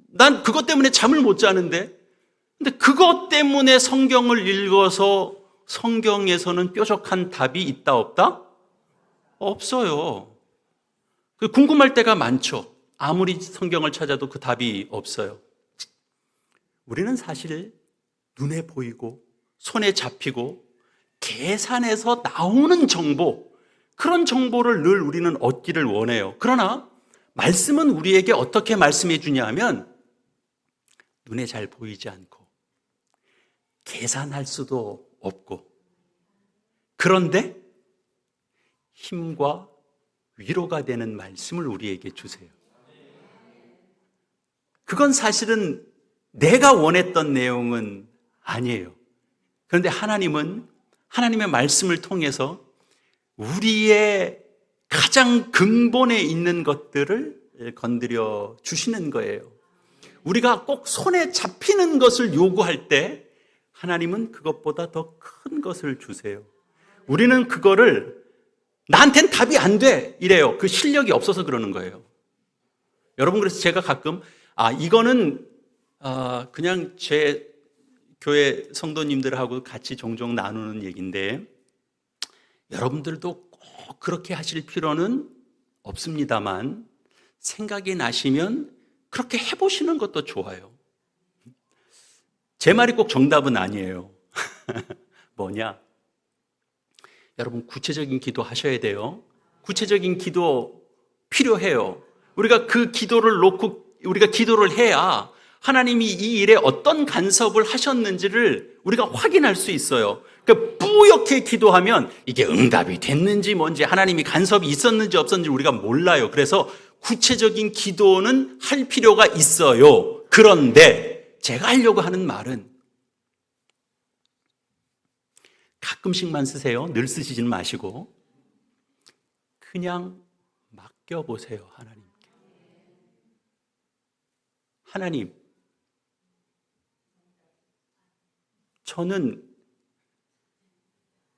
난 그것 때문에 잠을 못 자는데, 근데 그것 때문에 성경을 읽어서 성경에서는 뾰족한 답이 있다 없다? 없어요. 궁금할 때가 많죠. 아무리 성경을 찾아도 그 답이 없어요. 우리는 사실 눈에 보이고 손에 잡히고 계산해서 나오는 정보, 그런 정보를 늘 우리는 얻기를 원해요. 그러나 말씀은 우리에게 어떻게 말씀해 주냐 하면 눈에 잘 보이지 않고 계산할 수도 없고, 그런데 힘과 위로가 되는 말씀을 우리에게 주세요. 그건 사실은 내가 원했던 내용은 아니에요. 그런데 하나님은 하나님의 말씀을 통해서 우리의 가장 근본에 있는 것들을 건드려 주시는 거예요. 우리가 꼭 손에 잡히는 것을 요구할 때 하나님은 그것보다 더 큰 것을 주세요. 우리는 그거를 나한텐 답이 안 돼 이래요. 그 실력이 없어서 그러는 거예요. 여러분, 그래서 제가 가끔 이거는 그냥 제 교회 성도님들하고 같이 종종 나누는 얘기인데, 여러분들도 꼭 그렇게 하실 필요는 없습니다만 생각이 나시면 그렇게 해보시는 것도 좋아요. 제 말이 꼭 정답은 아니에요. 뭐냐? 여러분, 구체적인 기도 하셔야 돼요. 구체적인 기도 필요해요. 우리가 그 기도를 놓고 우리가 기도를 해야 하나님이 이 일에 어떤 간섭을 하셨는지를 우리가 확인할 수 있어요. 그러니까 뿌옇게 기도하면 이게 응답이 됐는지 뭔지, 하나님이 간섭이 있었는지 없었는지 우리가 몰라요. 그래서 구체적인 기도는 할 필요가 있어요. 그런데 제가 하려고 하는 말은 가끔씩만 쓰세요. 늘 쓰시지는 마시고 그냥 맡겨보세요. 하나님께. 하나님, 저는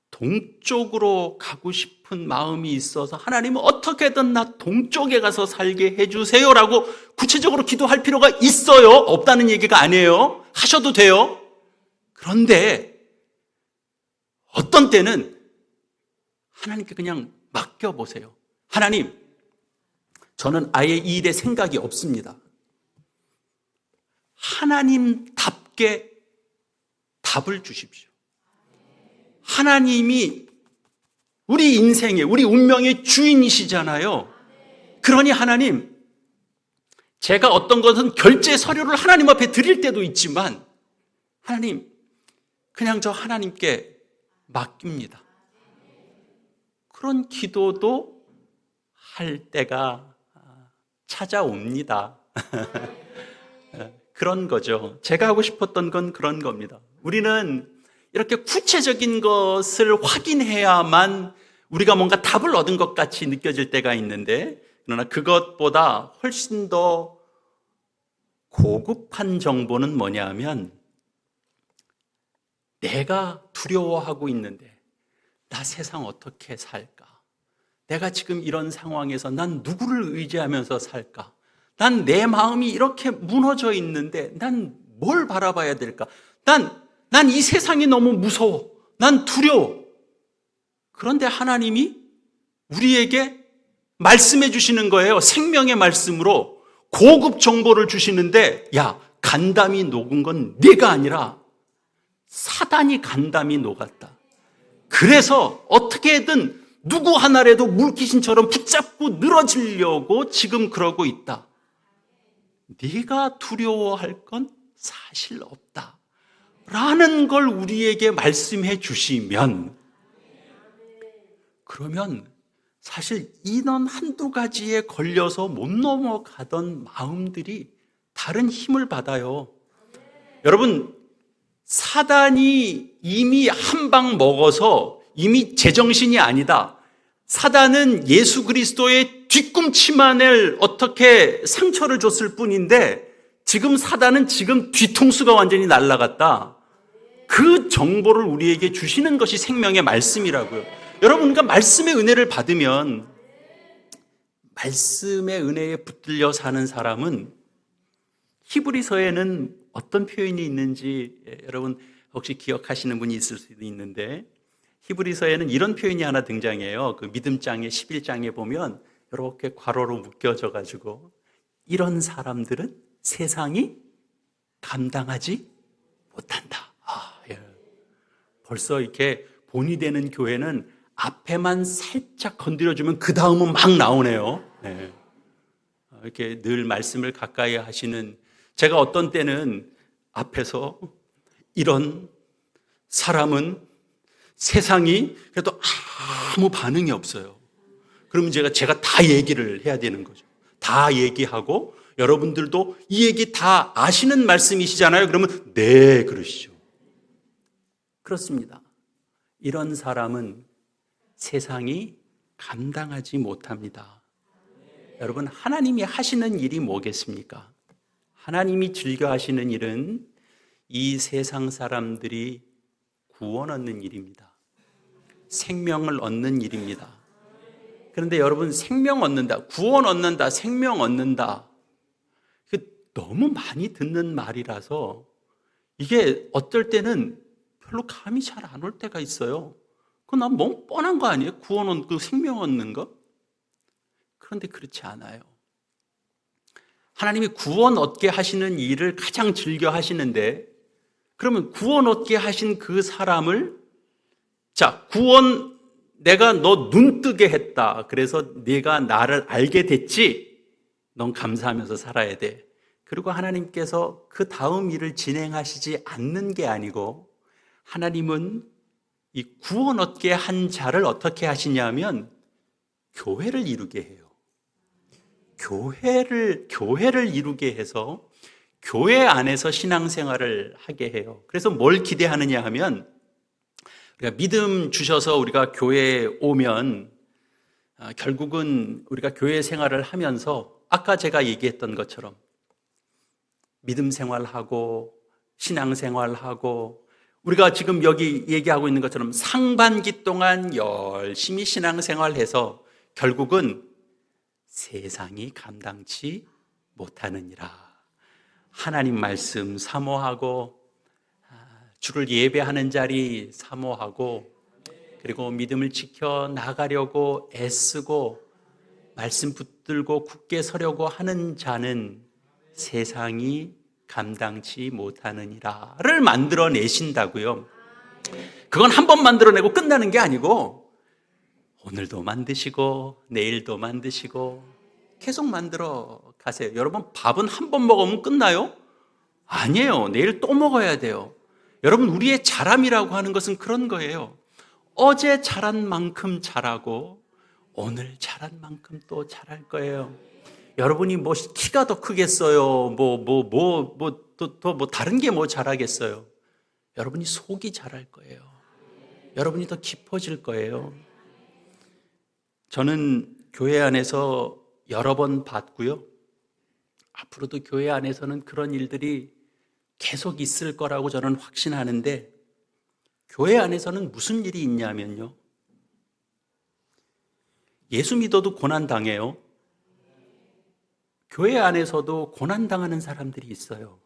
동쪽으로 가고 싶은 마음이 있어서 하나님은 어떻게든 나 동쪽에 가서 살게 해주세요라고 구체적으로 기도할 필요가 있어요. 없다는 얘기가 아니에요. 하셔도 돼요. 그런데 어떤 때는 하나님께 그냥 맡겨보세요. 하나님, 저는 아예 이 일에 생각이 없습니다. 하나님답게 답을 주십시오. 하나님이 우리 인생의, 우리 운명의 주인이시잖아요. 그러니 하나님, 제가 어떤 것은 결제 서류를 하나님 앞에 드릴 때도 있지만 하나님, 그냥 저 하나님께 맡깁니다. 그런 기도도 할 때가 찾아옵니다. 그런 거죠. 제가 하고 싶었던 건 그런 겁니다. 우리는 이렇게 구체적인 것을 확인해야만 우리가 뭔가 답을 얻은 것 같이 느껴질 때가 있는데, 그러나 그것보다 훨씬 더 고급한 정보는 뭐냐면, 내가 두려워하고 있는데 나 세상 어떻게 살까? 내가 지금 이런 상황에서 난 누구를 의지하면서 살까? 난 내 마음이 이렇게 무너져 있는데 난 뭘 바라봐야 될까? 난 이 세상이 너무 무서워. 난 두려워. 그런데 하나님이 우리에게 말씀해 주시는 거예요. 생명의 말씀으로 고급 정보를 주시는데, 야, 간담이 녹은 건 네가 아니라 사단이 간담이 녹았다. 그래서 어떻게든 누구 하나라도 물귀신처럼 붙잡고 늘어지려고 지금 그러고 있다. 네가 두려워할 건 사실 없다 라는 걸 우리에게 말씀해 주시면, 그러면 사실 인원 한두 가지에 걸려서 못 넘어가던 마음들이 다른 힘을 받아요. 여러분, 사단이 이미 한 방 먹어서 이미 제정신이 아니다. 사단은 예수 그리스도의 뒤꿈치만을 어떻게 상처를 줬을 뿐인데 지금 사단은 지금 뒤통수가 완전히 날아갔다. 그 정보를 우리에게 주시는 것이 생명의 말씀이라고요. 여러분, 그러니까 말씀의 은혜를 받으면 말씀의 은혜에 붙들려 사는 사람은 히브리서에는 어떤 표현이 있는지 여러분 혹시 기억하시는 분이 있을 수도 있는데 히브리서에는 이런 표현이 하나 등장해요. 그 믿음장의 11장에 보면 이렇게 괄호로 묶여져 가지고 이런 사람들은 세상이 감당하지 못한다. 예. 벌써 이렇게 본이 되는 교회는 앞에만 살짝 건드려주면 그 다음은 막 나오네요. 네. 이렇게 늘 말씀을 가까이 하시는 제가 어떤 때는 앞에서 이런 사람은 세상이 그래도 아무 반응이 없어요. 그러면 제가 다 얘기를 해야 되는 거죠. 다 얘기하고 여러분들도 이 얘기 다 아시는 말씀이시잖아요. 그러면 네, 그러시죠. 그렇습니다. 이런 사람은 세상이 감당하지 못합니다. 여러분, 하나님이 하시는 일이 뭐겠습니까? 하나님이 즐겨 하시는 일은 이 세상 사람들이 구원 얻는 일입니다. 생명을 얻는 일입니다. 그런데 여러분, 생명 얻는다, 구원 얻는다, 생명 얻는다, 너무 많이 듣는 말이라서 이게 어떨 때는 별로 감이 잘 안 올 때가 있어요. 그건 너무 뻔한 거 아니에요? 구원 얻고 생명 얻는 거? 그런데 그렇지 않아요. 하나님이 구원 얻게 하시는 일을 가장 즐겨 하시는데 그러면 구원 얻게 하신 그 사람을 구원 내가 너 눈 뜨게 했다. 그래서 네가 나를 알게 됐지. 넌 감사하면서 살아야 돼. 그리고 하나님께서 그 다음 일을 진행하시지 않는 게 아니고 하나님은 이 구원 얻게 한 자를 어떻게 하시냐면 교회를 이루게 해요. 교회를 이루게 해서 교회 안에서 신앙생활을 하게 해요. 그래서 뭘 기대하느냐 하면 우리가 믿음 주셔서 우리가 교회에 오면 결국은 우리가 교회 생활을 하면서 아까 제가 얘기했던 것처럼 믿음 생활하고 신앙 생활하고 우리가 지금 여기 얘기하고 있는 것처럼 상반기 동안 열심히 신앙 생활해서 결국은 세상이 감당치 못하느니라. 하나님 말씀 사모하고 주를 예배하는 자리 사모하고 그리고 믿음을 지켜 나가려고 애쓰고 말씀 붙들고 굳게 서려고 하는 자는 세상이 감당치 못하느니라를 만들어내신다고요. 그건 한 번 만들어내고 끝나는 게 아니고 오늘도 만드시고 내일도 만드시고 계속 만들어 가세요. 여러분, 밥은 한 번 먹으면 끝나요? 아니에요. 내일 또 먹어야 돼요. 여러분, 우리의 자람이라고 하는 것은 그런 거예요. 어제 자란 만큼 자라고 오늘 자란 만큼 또 자랄 거예요. 여러분이 뭐 키가 더 크겠어요? 또 다른 게 뭐 자라겠어요? 여러분이 속이 자랄 거예요. 여러분이 더 깊어질 거예요. 저는 교회 안에서 여러 번 봤고요. 앞으로도 교회 안에서는 그런 일들이 계속 있을 거라고 저는 확신하는데 교회 안에서는 무슨 일이 있냐면요. 예수 믿어도 고난당해요. 교회 안에서도 고난당하는 사람들이 있어요.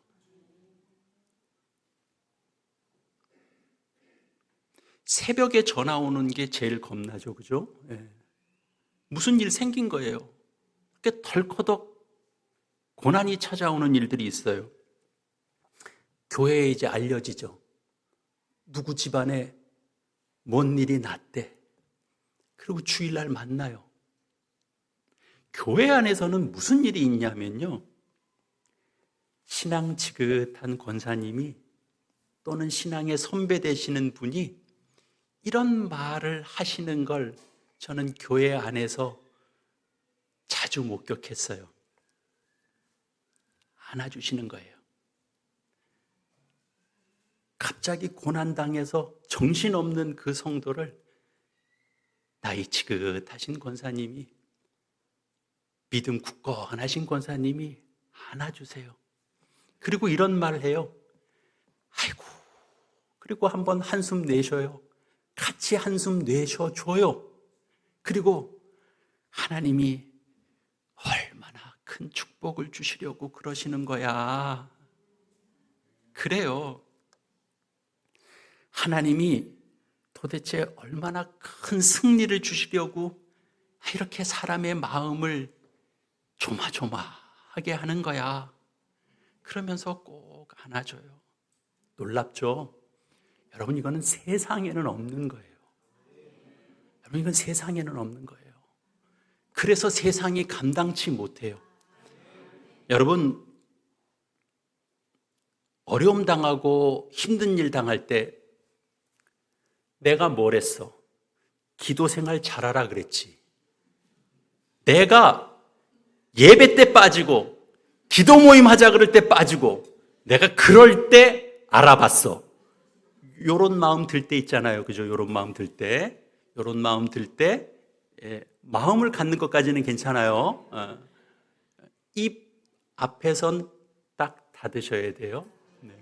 새벽에 전화 오는 게 제일 겁나죠, 그죠? 예. 무슨 일 생긴 거예요. 그렇게 덜커덕 고난이 찾아오는 일들이 있어요. 교회에 이제 알려지죠. 누구 집안에 뭔 일이 났대. 그리고 주일날 만나요. 교회 안에서는 무슨 일이 있냐면요. 신앙 지긋한 권사님이 또는 신앙의 선배 되시는 분이 이런 말을 하시는 걸 저는 교회 안에서 자주 목격했어요. 안아주시는 거예요. 갑자기 고난당해서 정신없는 그 성도를 나이 지긋하신 권사님이, 믿음 굳건하신 권사님이 안아주세요. 그리고 이런 말을 해요. 아이고, 그리고 한번 한숨 내쉬어요. 같이 한숨 내쉬어줘요. 그리고 하나님이 얼마나 큰 축복을 주시려고 그러시는 거야. 그래요. 하나님이 도대체 얼마나 큰 승리를 주시려고 이렇게 사람의 마음을 조마조마하게 하는 거야. 그러면서 꼭 안아줘요. 놀랍죠? 여러분, 이거는 세상에는 없는 거예요. 여러분, 이건 세상에는 없는 거예요. 그래서 세상이 감당치 못해요. 여러분, 어려움 당하고 힘든 일 당할 때 내가 뭘 했어? 기도 생활 잘하라 그랬지. 내가 예배 때 빠지고 기도 모임 하자 그럴 때 빠지고 내가 그럴 때 알아봤어. 요런 마음 들 때 있잖아요. 그죠? 요런 마음 들 때. 요런 마음 들 때, 마음을 갖는 것까지는 괜찮아요. 입 앞에선 딱 닫으셔야 돼요. 네.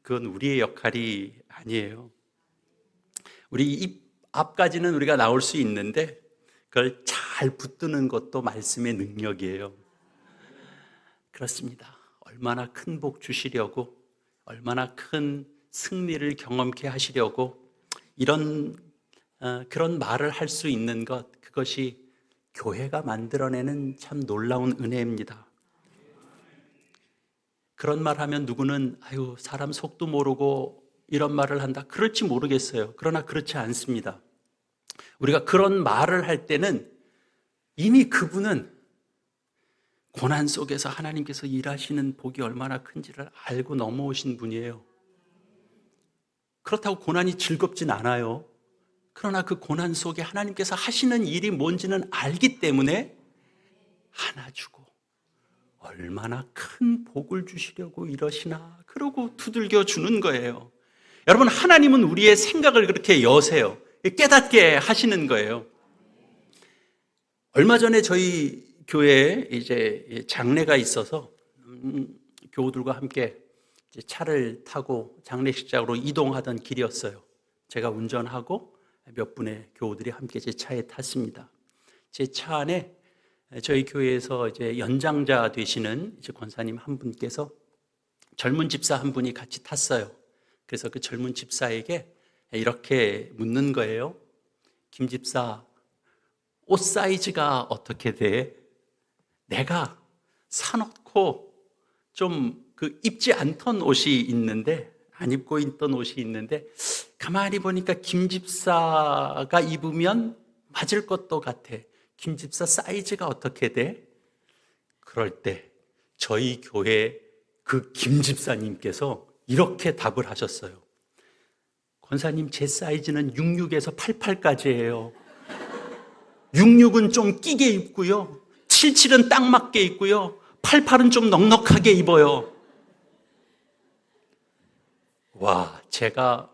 그건 우리의 역할이 아니에요. 우리 입 앞까지는 우리가 나올 수 있는데 그걸 잘 붙드는 것도 말씀의 능력이에요. 그렇습니다. 얼마나 큰 복 주시려고, 얼마나 큰 승리를 경험케 하시려고 그런 말을 할 수 있는 것, 그것이 교회가 만들어내는 참 놀라운 은혜입니다. 그런 말 하면 누구는 아유, 사람 속도 모르고 이런 말을 한다, 그럴지 모르겠어요. 그러나 그렇지 않습니다. 우리가 그런 말을 할 때는 이미 그분은 고난 속에서 하나님께서 일하시는 복이 얼마나 큰지를 알고 넘어오신 분이에요. 그렇다고 고난이 즐겁진 않아요. 그러나 그 고난 속에 하나님께서 하시는 일이 뭔지는 알기 때문에 안아주고 얼마나 큰 복을 주시려고 이러시나, 그러고 두들겨 주는 거예요. 여러분, 하나님은 우리의 생각을 그렇게 여세요. 깨닫게 하시는 거예요. 얼마 전에 저희 교회에 이제 장례가 있어서 교우들과 함께 이제 차를 타고 장례식장으로 이동하던 길이었어요. 제가 운전하고 몇 분의 교우들이 함께 제 차에 탔습니다. 제 차 안에 저희 교회에서 이제 연장자 되시는 이제 권사님 한 분께서 젊은 집사 한 분이 같이 탔어요. 그래서 그 젊은 집사에게 이렇게 묻는 거예요. 김 집사, 옷 사이즈가 어떻게 돼? 내가 사놓고 좀 입지 않던 옷이 있는데, 안 입고 있던 옷이 있는데 가만히 보니까 김 집사가 입으면 맞을 것도 같아. 김 집사 사이즈가 어떻게 돼? 그럴 때 저희 교회 그 김 집사님께서 이렇게 답을 하셨어요. 권사님, 제 사이즈는 66에서 88까지예요. 66은 좀 끼게 입고요, 77은 딱 맞게 입고요, 88은 좀 넉넉하게 입어요. 와, 제가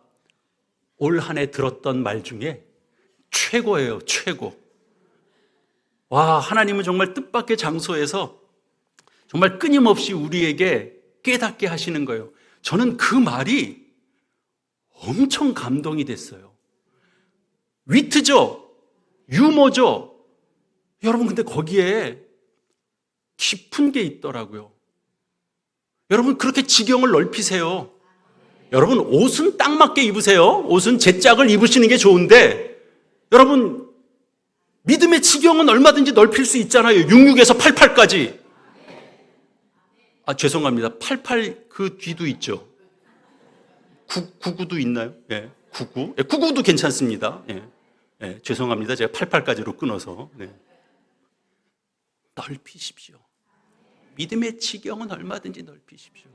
올 한 해 들었던 말 중에 최고예요, 최고. 와, 하나님은 정말 뜻밖의 장소에서 정말 끊임없이 우리에게 깨닫게 하시는 거예요. 저는 그 말이 엄청 감동이 됐어요. 위트죠? 유머죠? 여러분, 근데 거기에 깊은 게 있더라고요. 여러분, 그렇게 지경을 넓히세요. 여러분, 옷은 딱 맞게 입으세요. 옷은 제 짝을 입으시는 게 좋은데, 여러분, 믿음의 지경은 얼마든지 넓힐 수 있잖아요. 66에서 88까지. 죄송합니다. 88 그 뒤도 있죠. 99도 있나요? 예, 99. 예, 99도 괜찮습니다. 예, 죄송합니다. 제가 88까지로 끊어서. 네. 넓히십시오. 믿음의 지경은 얼마든지 넓히십시오.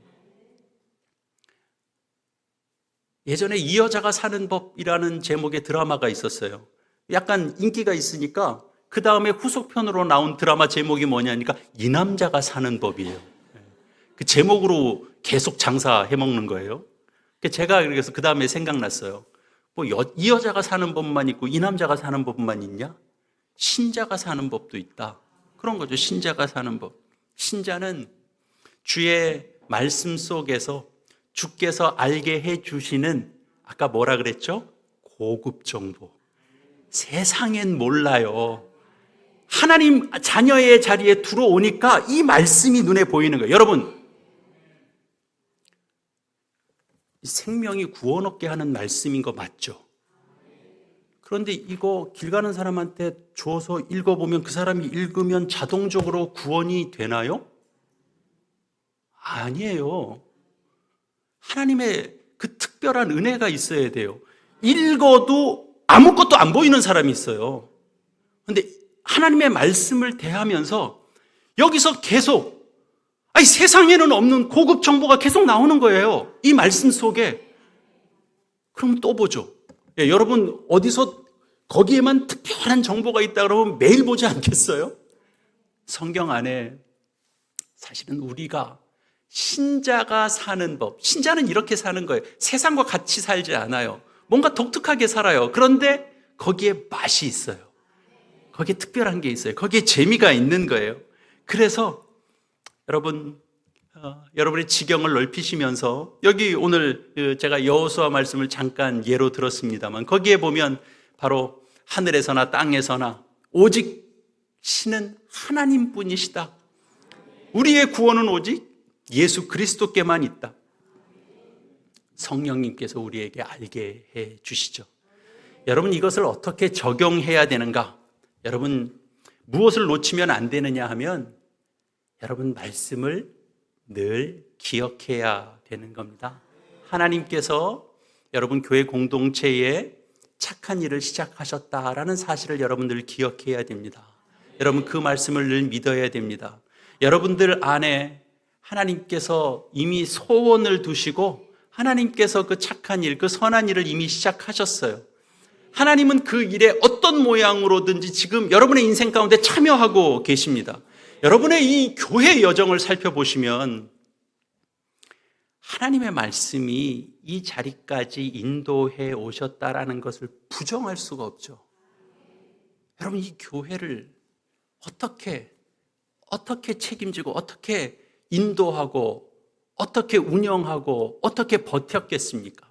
예전에 이 여자가 사는 법이라는 제목의 드라마가 있었어요. 약간 인기가 있으니까 그 다음에 후속편으로 나온 드라마 제목이 뭐냐니까 이 남자가 사는 법이에요. 그 제목으로 계속 장사해 먹는 거예요. 제가 그래서 그 다음에 생각났어요. 뭐 이 여자가 사는 법만 있고 이 남자가 사는 법만 있냐? 신자가 사는 법도 있다. 그런 거죠. 신자가 사는 법. 신자는 주의 말씀 속에서 주께서 알게 해 주시는, 아까 뭐라 그랬죠? 고급 정보. 세상엔 몰라요. 하나님 자녀의 자리에 들어오니까 이 말씀이 눈에 보이는 거예요. 여러분, 생명이 구원 얻게 하는 말씀인 거 맞죠? 그런데 이거 길 가는 사람한테 줘서 읽어보면 그 사람이 읽으면 자동적으로 구원이 되나요? 아니에요. 하나님의 그 특별한 은혜가 있어야 돼요. 읽어도 아무것도 안 보이는 사람이 있어요. 그런데 하나님의 말씀을 대하면서 여기서 계속, 세상에는 없는 고급 정보가 계속 나오는 거예요. 이 말씀 속에. 그럼 또 보죠. 여러분 어디서 거기에만 특별한 정보가 있다 그러면 매일 보지 않겠어요? 성경 안에 사실은 우리가 신자가 사는 법, 신자는 이렇게 사는 거예요. 세상과 같이 살지 않아요. 뭔가 독특하게 살아요. 그런데 거기에 맛이 있어요. 거기에 특별한 게 있어요. 거기에 재미가 있는 거예요. 그래서 여러분의 지경을 넓히시면서, 여기 오늘 제가 여호수아 말씀을 잠깐 예로 들었습니다만, 거기에 보면 바로 하늘에서나 땅에서나 오직 신은 하나님뿐이시다. 우리의 구원은 오직 예수 그리스도께만 있다. 성령님께서 우리에게 알게 해 주시죠. 여러분, 이것을 어떻게 적용해야 되는가? 여러분, 무엇을 놓치면 안 되느냐 하면, 여러분 말씀을 늘 기억해야 되는 겁니다. 하나님께서 여러분 교회 공동체에 착한 일을 시작하셨다라는 사실을 여러분들 기억해야 됩니다. 여러분 그 말씀을 늘 믿어야 됩니다. 여러분들 안에 하나님께서 이미 소원을 두시고 하나님께서 그 착한 일, 그 선한 일을 이미 시작하셨어요. 하나님은 그 일에 어떤 모양으로든지 지금 여러분의 인생 가운데 참여하고 계십니다. 여러분의 이 교회 여정을 살펴보시면 하나님의 말씀이 이 자리까지 인도해 오셨다라는 것을 부정할 수가 없죠. 여러분, 이 교회를 어떻게 책임지고 어떻게 인도하고 어떻게 운영하고 어떻게 버텼겠습니까?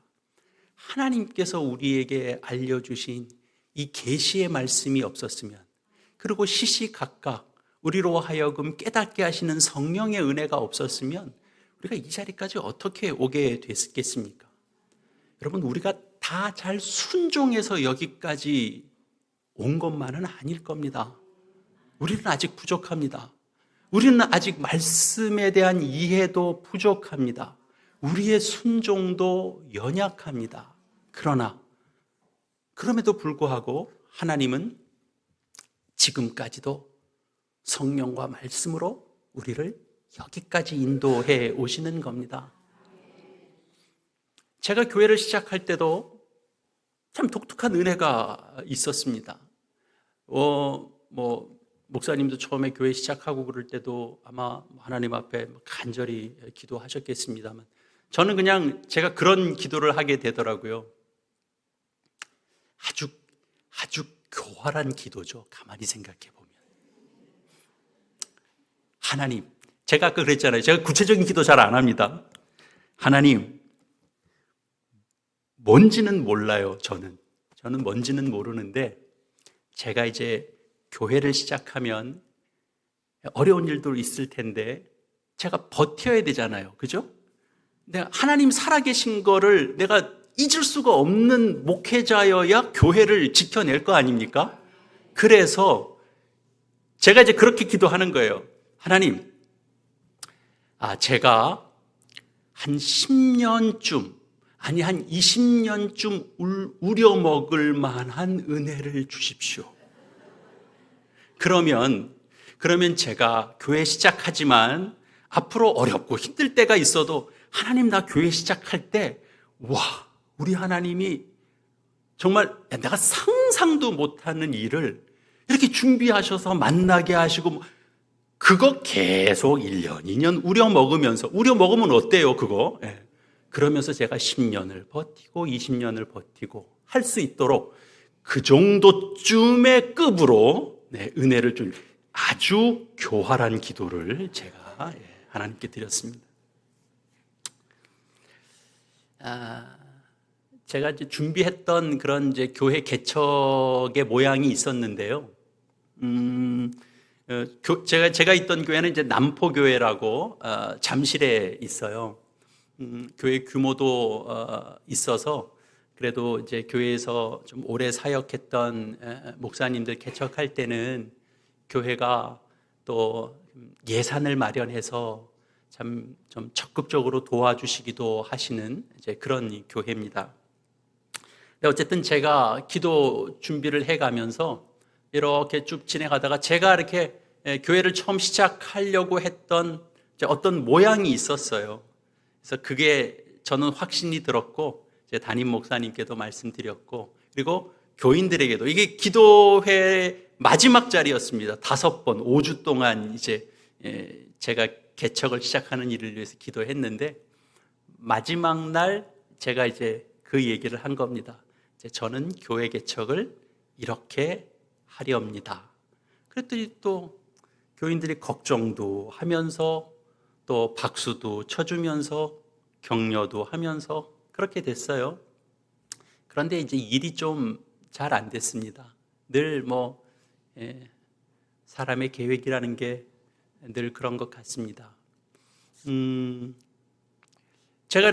하나님께서 우리에게 알려주신 이 계시의 말씀이 없었으면, 그리고 시시각각 우리로 하여금 깨닫게 하시는 성령의 은혜가 없었으면 우리가 이 자리까지 어떻게 오게 됐겠습니까? 여러분, 우리가 다 잘 순종해서 여기까지 온 것만은 아닐 겁니다. 우리는 아직 부족합니다. 우리는 아직 말씀에 대한 이해도 부족합니다. 우리의 순종도 연약합니다. 그러나 그럼에도 불구하고 하나님은 지금까지도 성령과 말씀으로 우리를 여기까지 인도해 오시는 겁니다. 제가 교회를 시작할 때도 참 독특한 은혜가 있었습니다. 목사님도 처음에 교회 시작하고 그럴 때도 아마 하나님 앞에 간절히 기도하셨겠습니다만, 저는 그냥 제가 그런 기도를 하게 되더라고요. 아주 교활한 기도죠. 가만히 생각해 보면. 하나님, 제가 아까 그랬잖아요. 제가 구체적인 기도 잘 안 합니다. 하나님, 뭔지는 몰라요. 저는 뭔지는 모르는데, 제가 이제 교회를 시작하면 어려운 일도 있을 텐데 제가 버텨야 되잖아요. 그죠? 근데 하나님 살아계신 거를 내가 잊을 수가 없는 목회자여야 교회를 지켜낼 거 아닙니까? 그래서 제가 이제 그렇게 기도하는 거예요. 하나님, 제가 한 10년쯤, 아니 한 20년쯤 우려먹을 만한 은혜를 주십시오. 그러면 제가 교회 시작하지만 앞으로 어렵고 힘들 때가 있어도, 하나님, 나 교회 시작할 때 우리 하나님이 정말 내가 상상도 못하는 일을 이렇게 준비하셔서 만나게 하시고, 그거 계속 1년, 2년 우려먹으면 어때요, 그거? 그러면서 제가 10년을 버티고 20년을 버티고 할 수 있도록 그 정도쯤의 급으로 은혜를 좀 아주 교활한 기도를 제가 하나님께 드렸습니다. 제가 이제 준비했던 그런 이제 교회 개척의 모양이 있었는데요. 제가 있던 교회는 이제 남포교회라고 잠실에 있어요. 교회 규모도 있어서 그래도 이제 교회에서 좀 오래 사역했던 목사님들 개척할 때는 교회가 또 예산을 마련해서 참 좀 적극적으로 도와주시기도 하시는 이제 그런 교회입니다. 어쨌든 제가 기도 준비를 해가면서 이렇게 쭉 지내가다가 제가 이렇게 교회를 처음 시작하려고 했던 어떤 모양이 있었어요. 그래서 그게 저는 확신이 들었고 제 담임 목사님께도 말씀드렸고 그리고 교인들에게도 이게 기도회 마지막 자리였습니다. 5번 5주 동안 이제 제가 개척을 시작하는 일을 위해서 기도했는데 마지막 날 제가 이제 그 얘기를 한 겁니다. 저는 교회 개척을 이렇게 하렵니다. 그랬더니 또 교인들이 걱정도 하면서 또 박수도 쳐주면서 격려도 하면서 그렇게 됐어요. 그런데 이제 일이 좀 잘 안 됐습니다. 늘 사람의 계획이라는 게 늘 그런 것 같습니다. 제가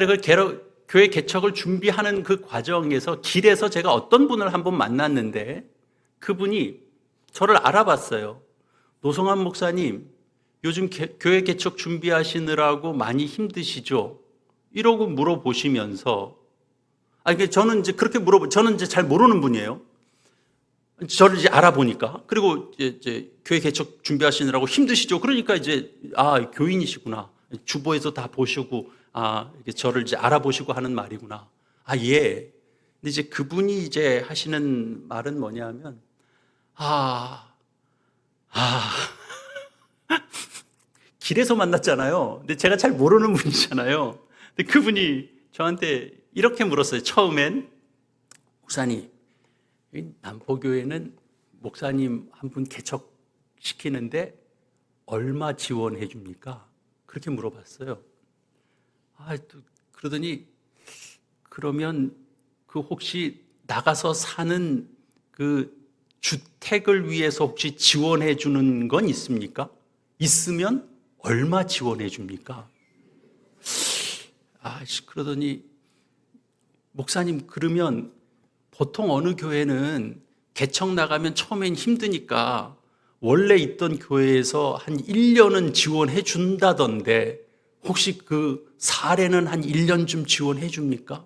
교회 개척을 준비하는 그 과정에서 길에서 제가 어떤 분을 한번 만났는데 그분이 저를 알아봤어요. 노성환 목사님, 요즘 교회 개척 준비하시느라고 많이 힘드시죠? 이러고 물어보시면서 저는 이제 그렇게 저는 이제 잘 모르는 분이에요. 저를 이제 알아보니까. 그리고 이제 교회 개척 준비하시느라고 힘드시죠? 그러니까 이제, 교인이시구나. 주보에서 다 보시고, 저를 이제 알아보시고 하는 말이구나. 예. 근데 이제 그분이 이제 하시는 말은 뭐냐면, 길에서 만났잖아요. 근데 제가 잘 모르는 분이잖아요. 근데 그분이 저한테 이렇게 물었어요. 처음엔, 목사님, 남포교회는 목사님 한 분 개척시키는데 얼마 지원해 줍니까? 그렇게 물어봤어요. 그러더니 그러면 그 혹시 나가서 사는 그 주택을 위해서 혹시 지원해 주는 건 있습니까? 있으면 얼마 지원해 줍니까? 그러더니 목사님 그러면 보통 어느 교회는 개척 나가면 처음엔 힘드니까 원래 있던 교회에서 한 1년은 지원해 준다던데 혹시 그 사례는 한 1년쯤 지원해 줍니까?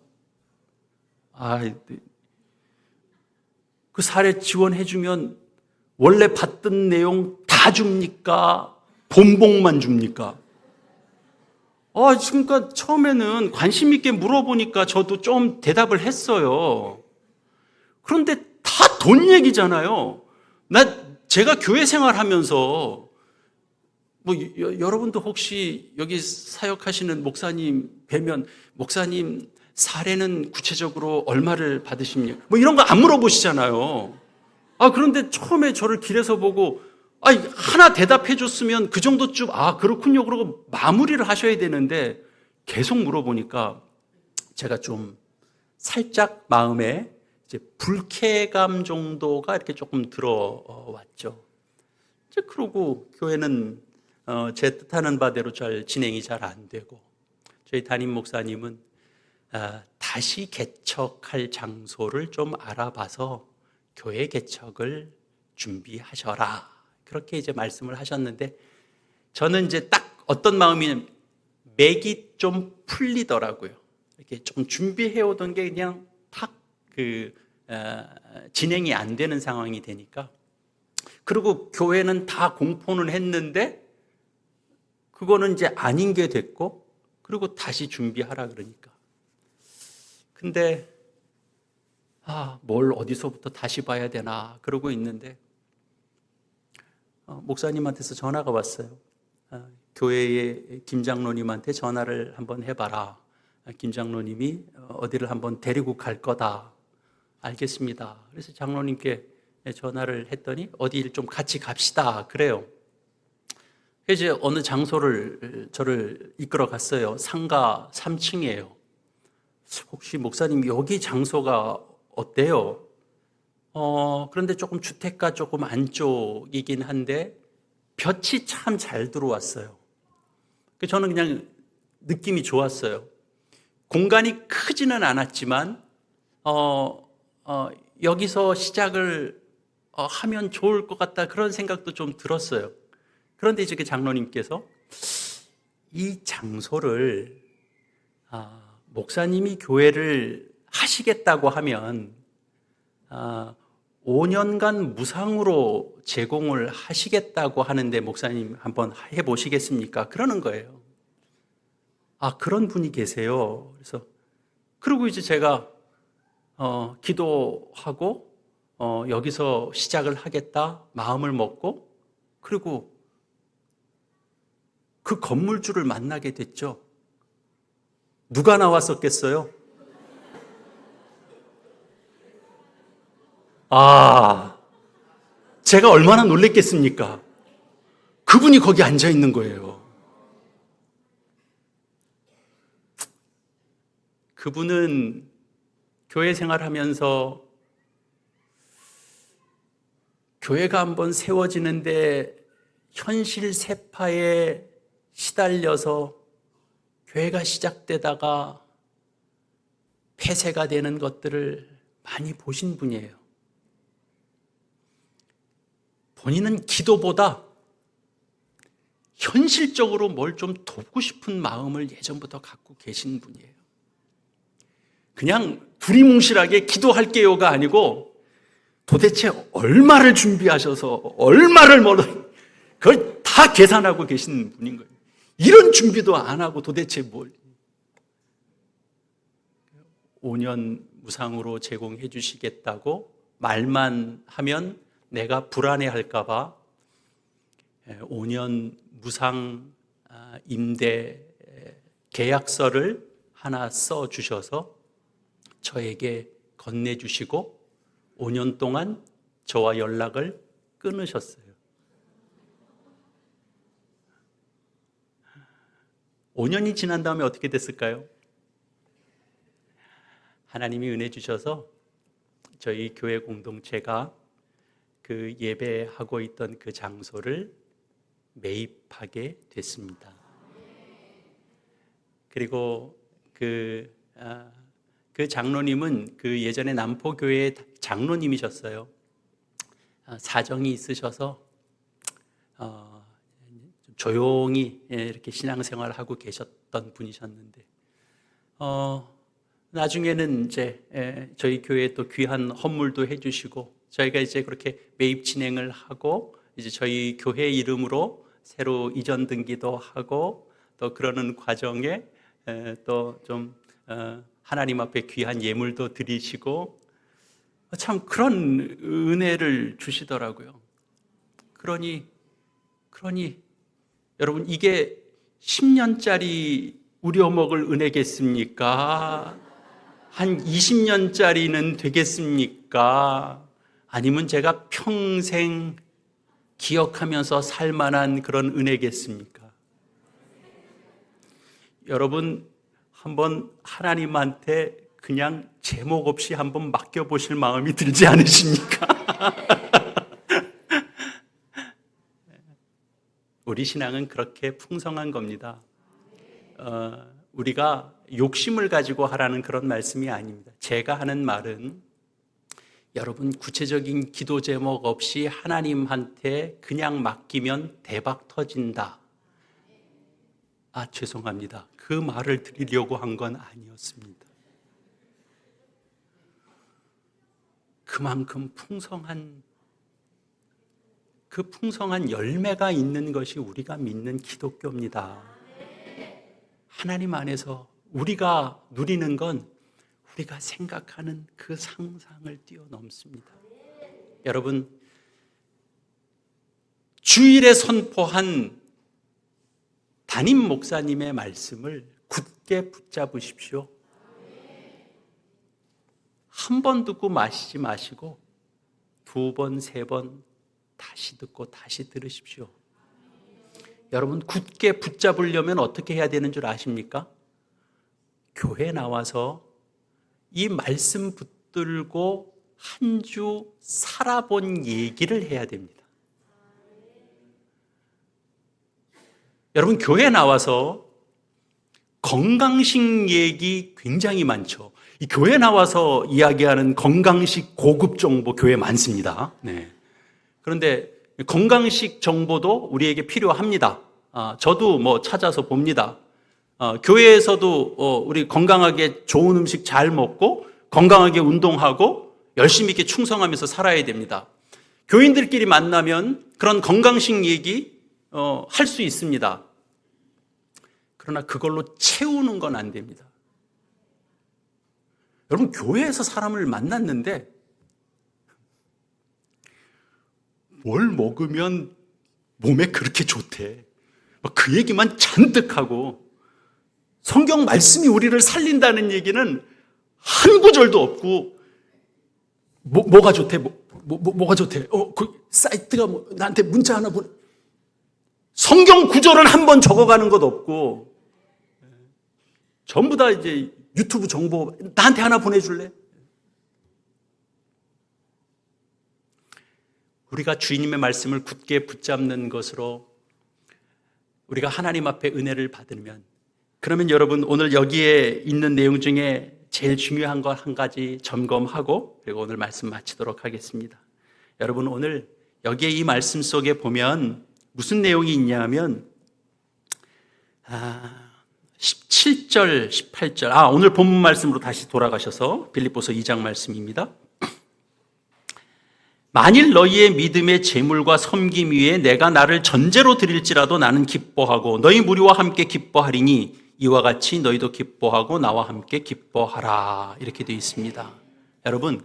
그 사례 지원해 주면 원래 받던 내용 다 줍니까? 본봉만 줍니까? 그러니까 처음에는 관심 있게 물어보니까 저도 좀 대답을 했어요. 그런데 다 돈 얘기잖아요. 제가 교회 생활하면서 여러분도 혹시 여기 사역하시는 목사님 뵈면 목사님 사례는 구체적으로 얼마를 받으십니까? 이런 거 안 물어보시잖아요. 그런데 처음에 저를 길에서 보고 하나 대답해 줬으면 그 정도쯤 그렇군요 그러고 마무리를 하셔야 되는데 계속 물어보니까 제가 좀 살짝 마음에 이제 불쾌감 정도가 이렇게 조금 들어왔죠. 이제 그러고 교회는 제 뜻하는 바대로 진행이 잘 안 되고 저희 담임 목사님은 다시 개척할 장소를 좀 알아봐서 교회 개척을 준비하셔라. 그렇게 이제 말씀을 하셨는데 저는 이제 딱 어떤 마음이냐면 맥이 좀 풀리더라고요. 이렇게 좀 준비해오던 게 그냥 탁 진행이 안 되는 상황이 되니까 그리고 교회는 다 공포는 했는데 그거는 이제 아닌 게 됐고 그리고 다시 준비하라 그러니까 근데 뭘 어디서부터 다시 봐야 되나 그러고 있는데 목사님한테서 전화가 왔어요. 교회의 김 장로님한테 전화를 한번 해봐라. 김 장로님이 어디를 한번 데리고 갈 거다. 알겠습니다. 그래서 장로님께 전화를 했더니 어디를 좀 같이 갑시다 그래요. 이제 어느 장소를 저를 이끌어 갔어요. 상가 3층이에요. 혹시 목사님 여기 장소가 어때요? 그런데 조금 주택가 조금 안쪽이긴 한데 볕이 참 잘 들어왔어요. 저는 그냥 느낌이 좋았어요. 공간이 크지는 않았지만 여기서 시작을 하면 좋을 것 같다 그런 생각도 좀 들었어요. 그런데 이제 그 장로님께서 이 장소를 목사님이 교회를 하시겠다고 하면 5년간 무상으로 제공을 하시겠다고 하는데 목사님 한번 해보시겠습니까? 그러는 거예요. 그런 분이 계세요. 그리고 이제 제가 기도하고 여기서 시작을 하겠다 마음을 먹고 그리고 그 건물주를 만나게 됐죠. 누가 나왔었겠어요? 제가 얼마나 놀랬겠습니까? 그분이 거기 앉아 있는 거예요. 그분은 교회 생활하면서 교회가 한번 세워지는데 현실 세파에 시달려서 교회가 시작되다가 폐쇄가 되는 것들을 많이 보신 분이에요. 본인은 기도보다 현실적으로 뭘 좀 돕고 싶은 마음을 예전부터 갖고 계신 분이에요. 그냥 두리뭉실하게 기도할게요가 아니고 도대체 얼마를 준비하셔서 얼마를 그걸 다 계산하고 계신 분인 거예요. 이런 준비도 안 하고 도대체 5년 무상으로 제공해 주시겠다고 말만 하면 내가 불안해할까 봐 5년 무상 임대 계약서를 하나 써 주셔서 저에게 건네주시고 5년 동안 저와 연락을 끊으셨어요. 5년이 지난 다음에 어떻게 됐을까요? 하나님이 은혜 주셔서 저희 교회 공동체가 그 예배하고 있던 그 장소를 매입하게 됐습니다. 그리고 그 장로님은 그 예전에 남포교회 장로님이셨어요. 사정이 있으셔서 조용히 이렇게 신앙생활을 하고 계셨던 분이셨는데 나중에는 이제 저희 교회에 또 귀한 헌물도 해주시고 저희가 이제 그렇게 매입 진행을 하고 이제 저희 교회 이름으로 새로 이전 등기도 하고 또 그러는 과정에 또 좀 하나님 앞에 귀한 예물도 드리시고 참 그런 은혜를 주시더라고요. 그러니 여러분 이게 10년짜리 우려먹을 은혜겠습니까? 한 20년짜리는 되겠습니까? 아니면 제가 평생 기억하면서 살 만한 그런 은혜겠습니까? 여러분 한번 하나님한테 그냥 제목 없이 한번 맡겨보실 마음이 들지 않으십니까? 우리 신앙은 그렇게 풍성한 겁니다. 우리가 욕심을 가지고 하라는 그런 말씀이 아닙니다. 제가 하는 말은 여러분 구체적인 기도 제목 없이 하나님한테 그냥 맡기면 대박 터진다. 죄송합니다. 그 말을 드리려고 한 건 아니었습니다. 그만큼 그 풍성한 열매가 있는 것이 우리가 믿는 기독교입니다. 하나님 안에서 우리가 누리는 건 우리가 생각하는 그 상상을 뛰어넘습니다. 여러분, 주일에 선포한 담임 목사님의 말씀을 굳게 붙잡으십시오. 한 번 듣고 마시지 마시고 두 번, 세 번 다시 듣고 다시 들으십시오. 여러분, 굳게 붙잡으려면 어떻게 해야 되는 줄 아십니까? 교회 나와서 이 말씀 붙들고 한 주 살아본 얘기를 해야 됩니다. 여러분, 교회 나와서 건강식 얘기 굉장히 많죠. 이 교회 나와서 이야기하는 건강식 고급 정보 교회 많습니다. 네. 그런데 건강식 정보도 우리에게 필요합니다. 저도 뭐 찾아서 봅니다. 교회에서도 우리 건강하게 좋은 음식 잘 먹고 건강하게 운동하고 열심히 이렇게 충성하면서 살아야 됩니다. 교인들끼리 만나면 그런 건강식 얘기 할 수 있습니다. 그러나 그걸로 채우는 건 안 됩니다. 여러분, 교회에서 사람을 만났는데 뭘 먹으면 몸에 그렇게 좋대. 그 얘기만 잔뜩 하고 성경 말씀이 우리를 살린다는 얘기는 한 구절도 없고 뭐가 좋대? 뭐가 좋대? 그 사이트가 나한테 문자 하나 보내. 성경 구절은 한 번 적어가는 것 없고 전부 다 이제 유튜브 정보 나한테 하나 보내줄래? 우리가 주님의 말씀을 굳게 붙잡는 것으로 우리가 하나님 앞에 은혜를 받으면, 그러면 여러분, 오늘 여기에 있는 내용 중에 제일 중요한 거 한 가지 점검하고 그리고 오늘 말씀 마치도록 하겠습니다. 여러분, 오늘 여기에 이 말씀 속에 보면 무슨 내용이 있냐면 17절, 18절. 오늘 본문 말씀으로 다시 돌아가셔서 빌립보서 2장 말씀입니다. 만일 너희의 믿음의 재물과 섬김 위에 내가 나를 전제로 드릴지라도 나는 기뻐하고 너희 무리와 함께 기뻐하리니 이와 같이 너희도 기뻐하고 나와 함께 기뻐하라. 이렇게 되어 있습니다. 여러분,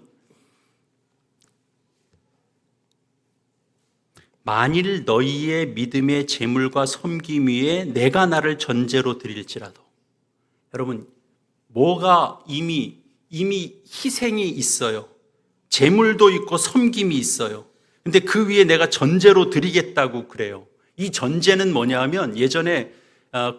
만일 너희의 믿음의 재물과 섬김 위에 내가 나를 전제로 드릴지라도, 여러분, 뭐가 이미 희생이 있어요. 재물도 있고 섬김이 있어요. 근데 그 위에 내가 전제로 드리겠다고 그래요. 이 전제는 뭐냐 하면, 예전에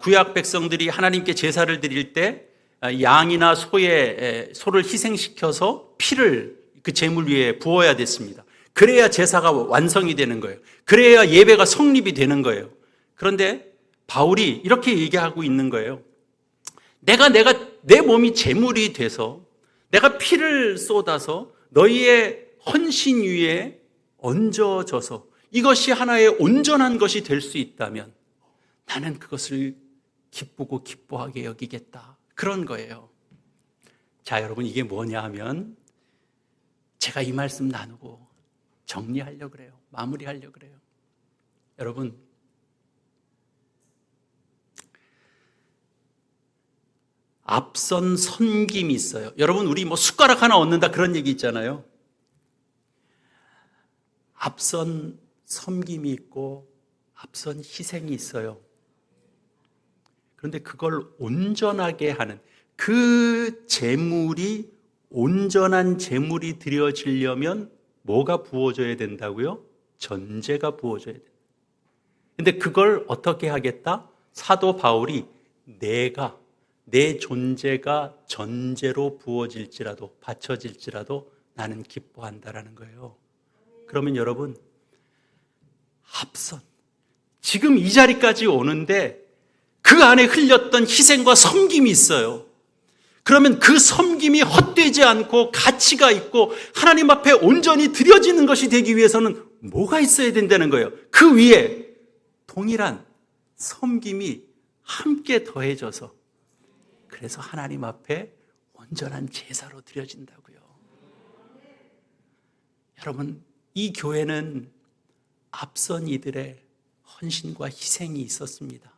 구약 백성들이 하나님께 제사를 드릴 때 양이나 소를 희생시켜서 피를 그 제물 위에 부어야 됐습니다. 그래야 제사가 완성이 되는 거예요. 그래야 예배가 성립이 되는 거예요. 그런데 바울이 이렇게 얘기하고 있는 거예요. 내 몸이 제물이 돼서 내가 피를 쏟아서 너희의 헌신 위에 얹어져서 이것이 하나의 온전한 것이 될 수 있다면 나는 그것을 기쁘고 기뻐하게 여기겠다. 그런 거예요. 자, 여러분, 이게 뭐냐 하면 제가 이 말씀 나누고 정리하려고 그래요. 마무리하려고 그래요. 여러분, 앞선 섬김이 있어요. 여러분, 우리 숟가락 하나 얻는다 그런 얘기 있잖아요. 앞선 섬김이 있고 앞선 희생이 있어요. 그런데 그걸 온전하게 하는, 그 재물이 온전한 재물이 드려지려면 뭐가 부어져야 된다고요? 전제가 부어져야 된다. 근데 그걸 어떻게 하겠다? 사도 바울이 내 존재가 전제로 부어질지라도, 바쳐질지라도 나는 기뻐한다라는 거예요. 그러면 여러분, 앞선, 지금 이 자리까지 오는데 그 안에 흘렸던 희생과 섬김이 있어요. 그러면 그 섬김이 헛되지 않고 가치가 있고 하나님 앞에 온전히 드려지는 것이 되기 위해서는 뭐가 있어야 된다는 거예요? 그 위에 동일한 섬김이 함께 더해져서, 그래서 하나님 앞에 온전한 제사로 드려진다고요. 여러분, 이 교회는 앞선 이들의 헌신과 희생이 있었습니다.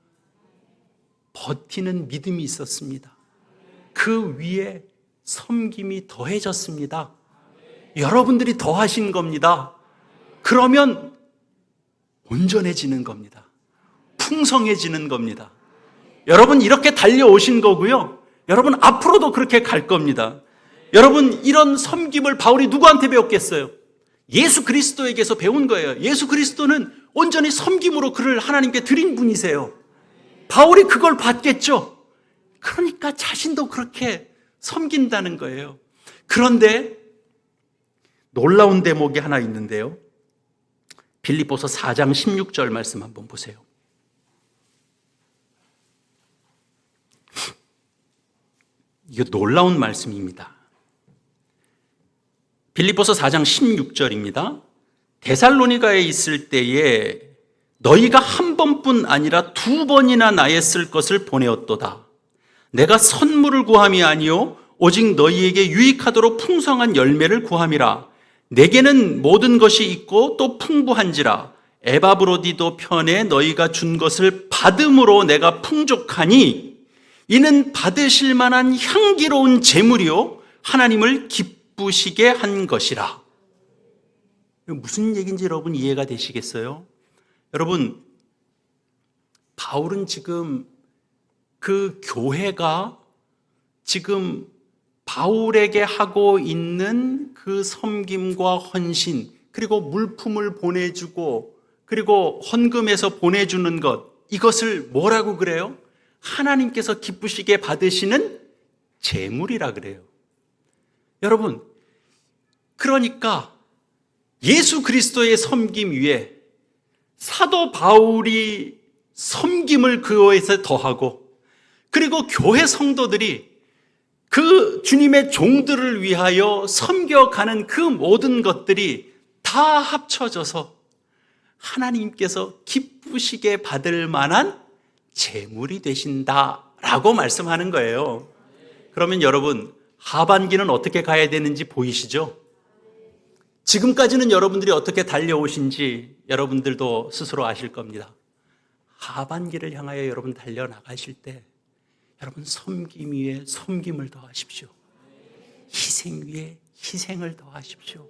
버티는 믿음이 있었습니다. 그 위에 섬김이 더해졌습니다. 여러분들이 더하신 겁니다. 그러면 온전해지는 겁니다. 풍성해지는 겁니다. 여러분, 이렇게 달려오신 거고요. 여러분, 앞으로도 그렇게 갈 겁니다. 여러분, 이런 섬김을 바울이 누구한테 배웠겠어요? 예수 그리스도에게서 배운 거예요. 예수 그리스도는 온전히 섬김으로 그를 하나님께 드린 분이세요. 바울이 그걸 받겠죠. 그러니까 자신도 그렇게 섬긴다는 거예요. 그런데 놀라운 대목이 하나 있는데요. 빌립보서 4장 16절 말씀 한번 보세요. 이거 놀라운 말씀입니다. 빌립보서 4장 16절입니다. 데살로니가에 있을 때에 너희가 한 번뿐 아니라 두 번이나 나의 쓸 것을 보내었도다. 내가 선물을 구함이 아니요 오직 너희에게 유익하도록 풍성한 열매를 구함이라. 내게는 모든 것이 있고 또 풍부한지라. 에바브로디도 편에 너희가 준 것을 받음으로 내가 풍족하니 이는 받으실 만한 향기로운 제물이요 하나님을 기쁘시게 한 것이라. 무슨 얘기인지 여러분 이해가 되시겠어요? 여러분, 바울은 지금 그 교회가 지금 바울에게 하고 있는 그 섬김과 헌신, 그리고 물품을 보내주고 그리고 헌금해서 보내주는 것, 이것을 뭐라고 그래요? 하나님께서 기쁘시게 받으시는 제물이라 그래요. 여러분, 그러니까 예수 그리스도의 섬김 위에 사도 바울이 섬김을 그것에 더하고, 그리고 교회 성도들이 그 주님의 종들을 위하여 섬겨가는 그 모든 것들이 다 합쳐져서 하나님께서 기쁘시게 받을 만한 제물이 되신다라고 말씀하는 거예요. 그러면 여러분, 하반기는 어떻게 가야 되는지 보이시죠? 지금까지는 여러분들이 어떻게 달려오신지 여러분들도 스스로 아실 겁니다. 하반기를 향하여 여러분 달려나가실 때 여러분, 섬김 위에 섬김을 더하십시오. 희생 위에 희생을 더하십시오.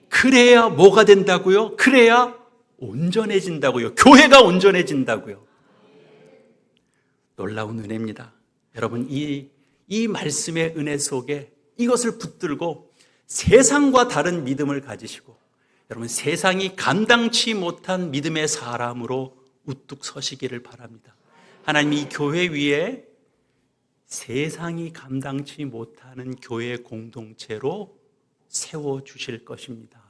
그래야 뭐가 된다고요? 그래야 온전해진다고요. 교회가 온전해진다고요. 놀라운 은혜입니다. 여러분, 이 말씀의 은혜 속에 이것을 붙들고 세상과 다른 믿음을 가지시고, 여러분, 세상이 감당치 못한 믿음의 사람으로 우뚝 서시기를 바랍니다. 하나님이 이 교회 위에 세상이 감당치 못하는 교회 공동체로 세워주실 것입니다.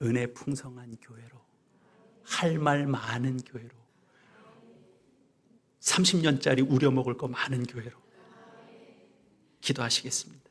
은혜 풍성한 교회로, 할 말 많은 교회로, 30년짜리 우려먹을 거 많은 교회로 기도하시겠습니다.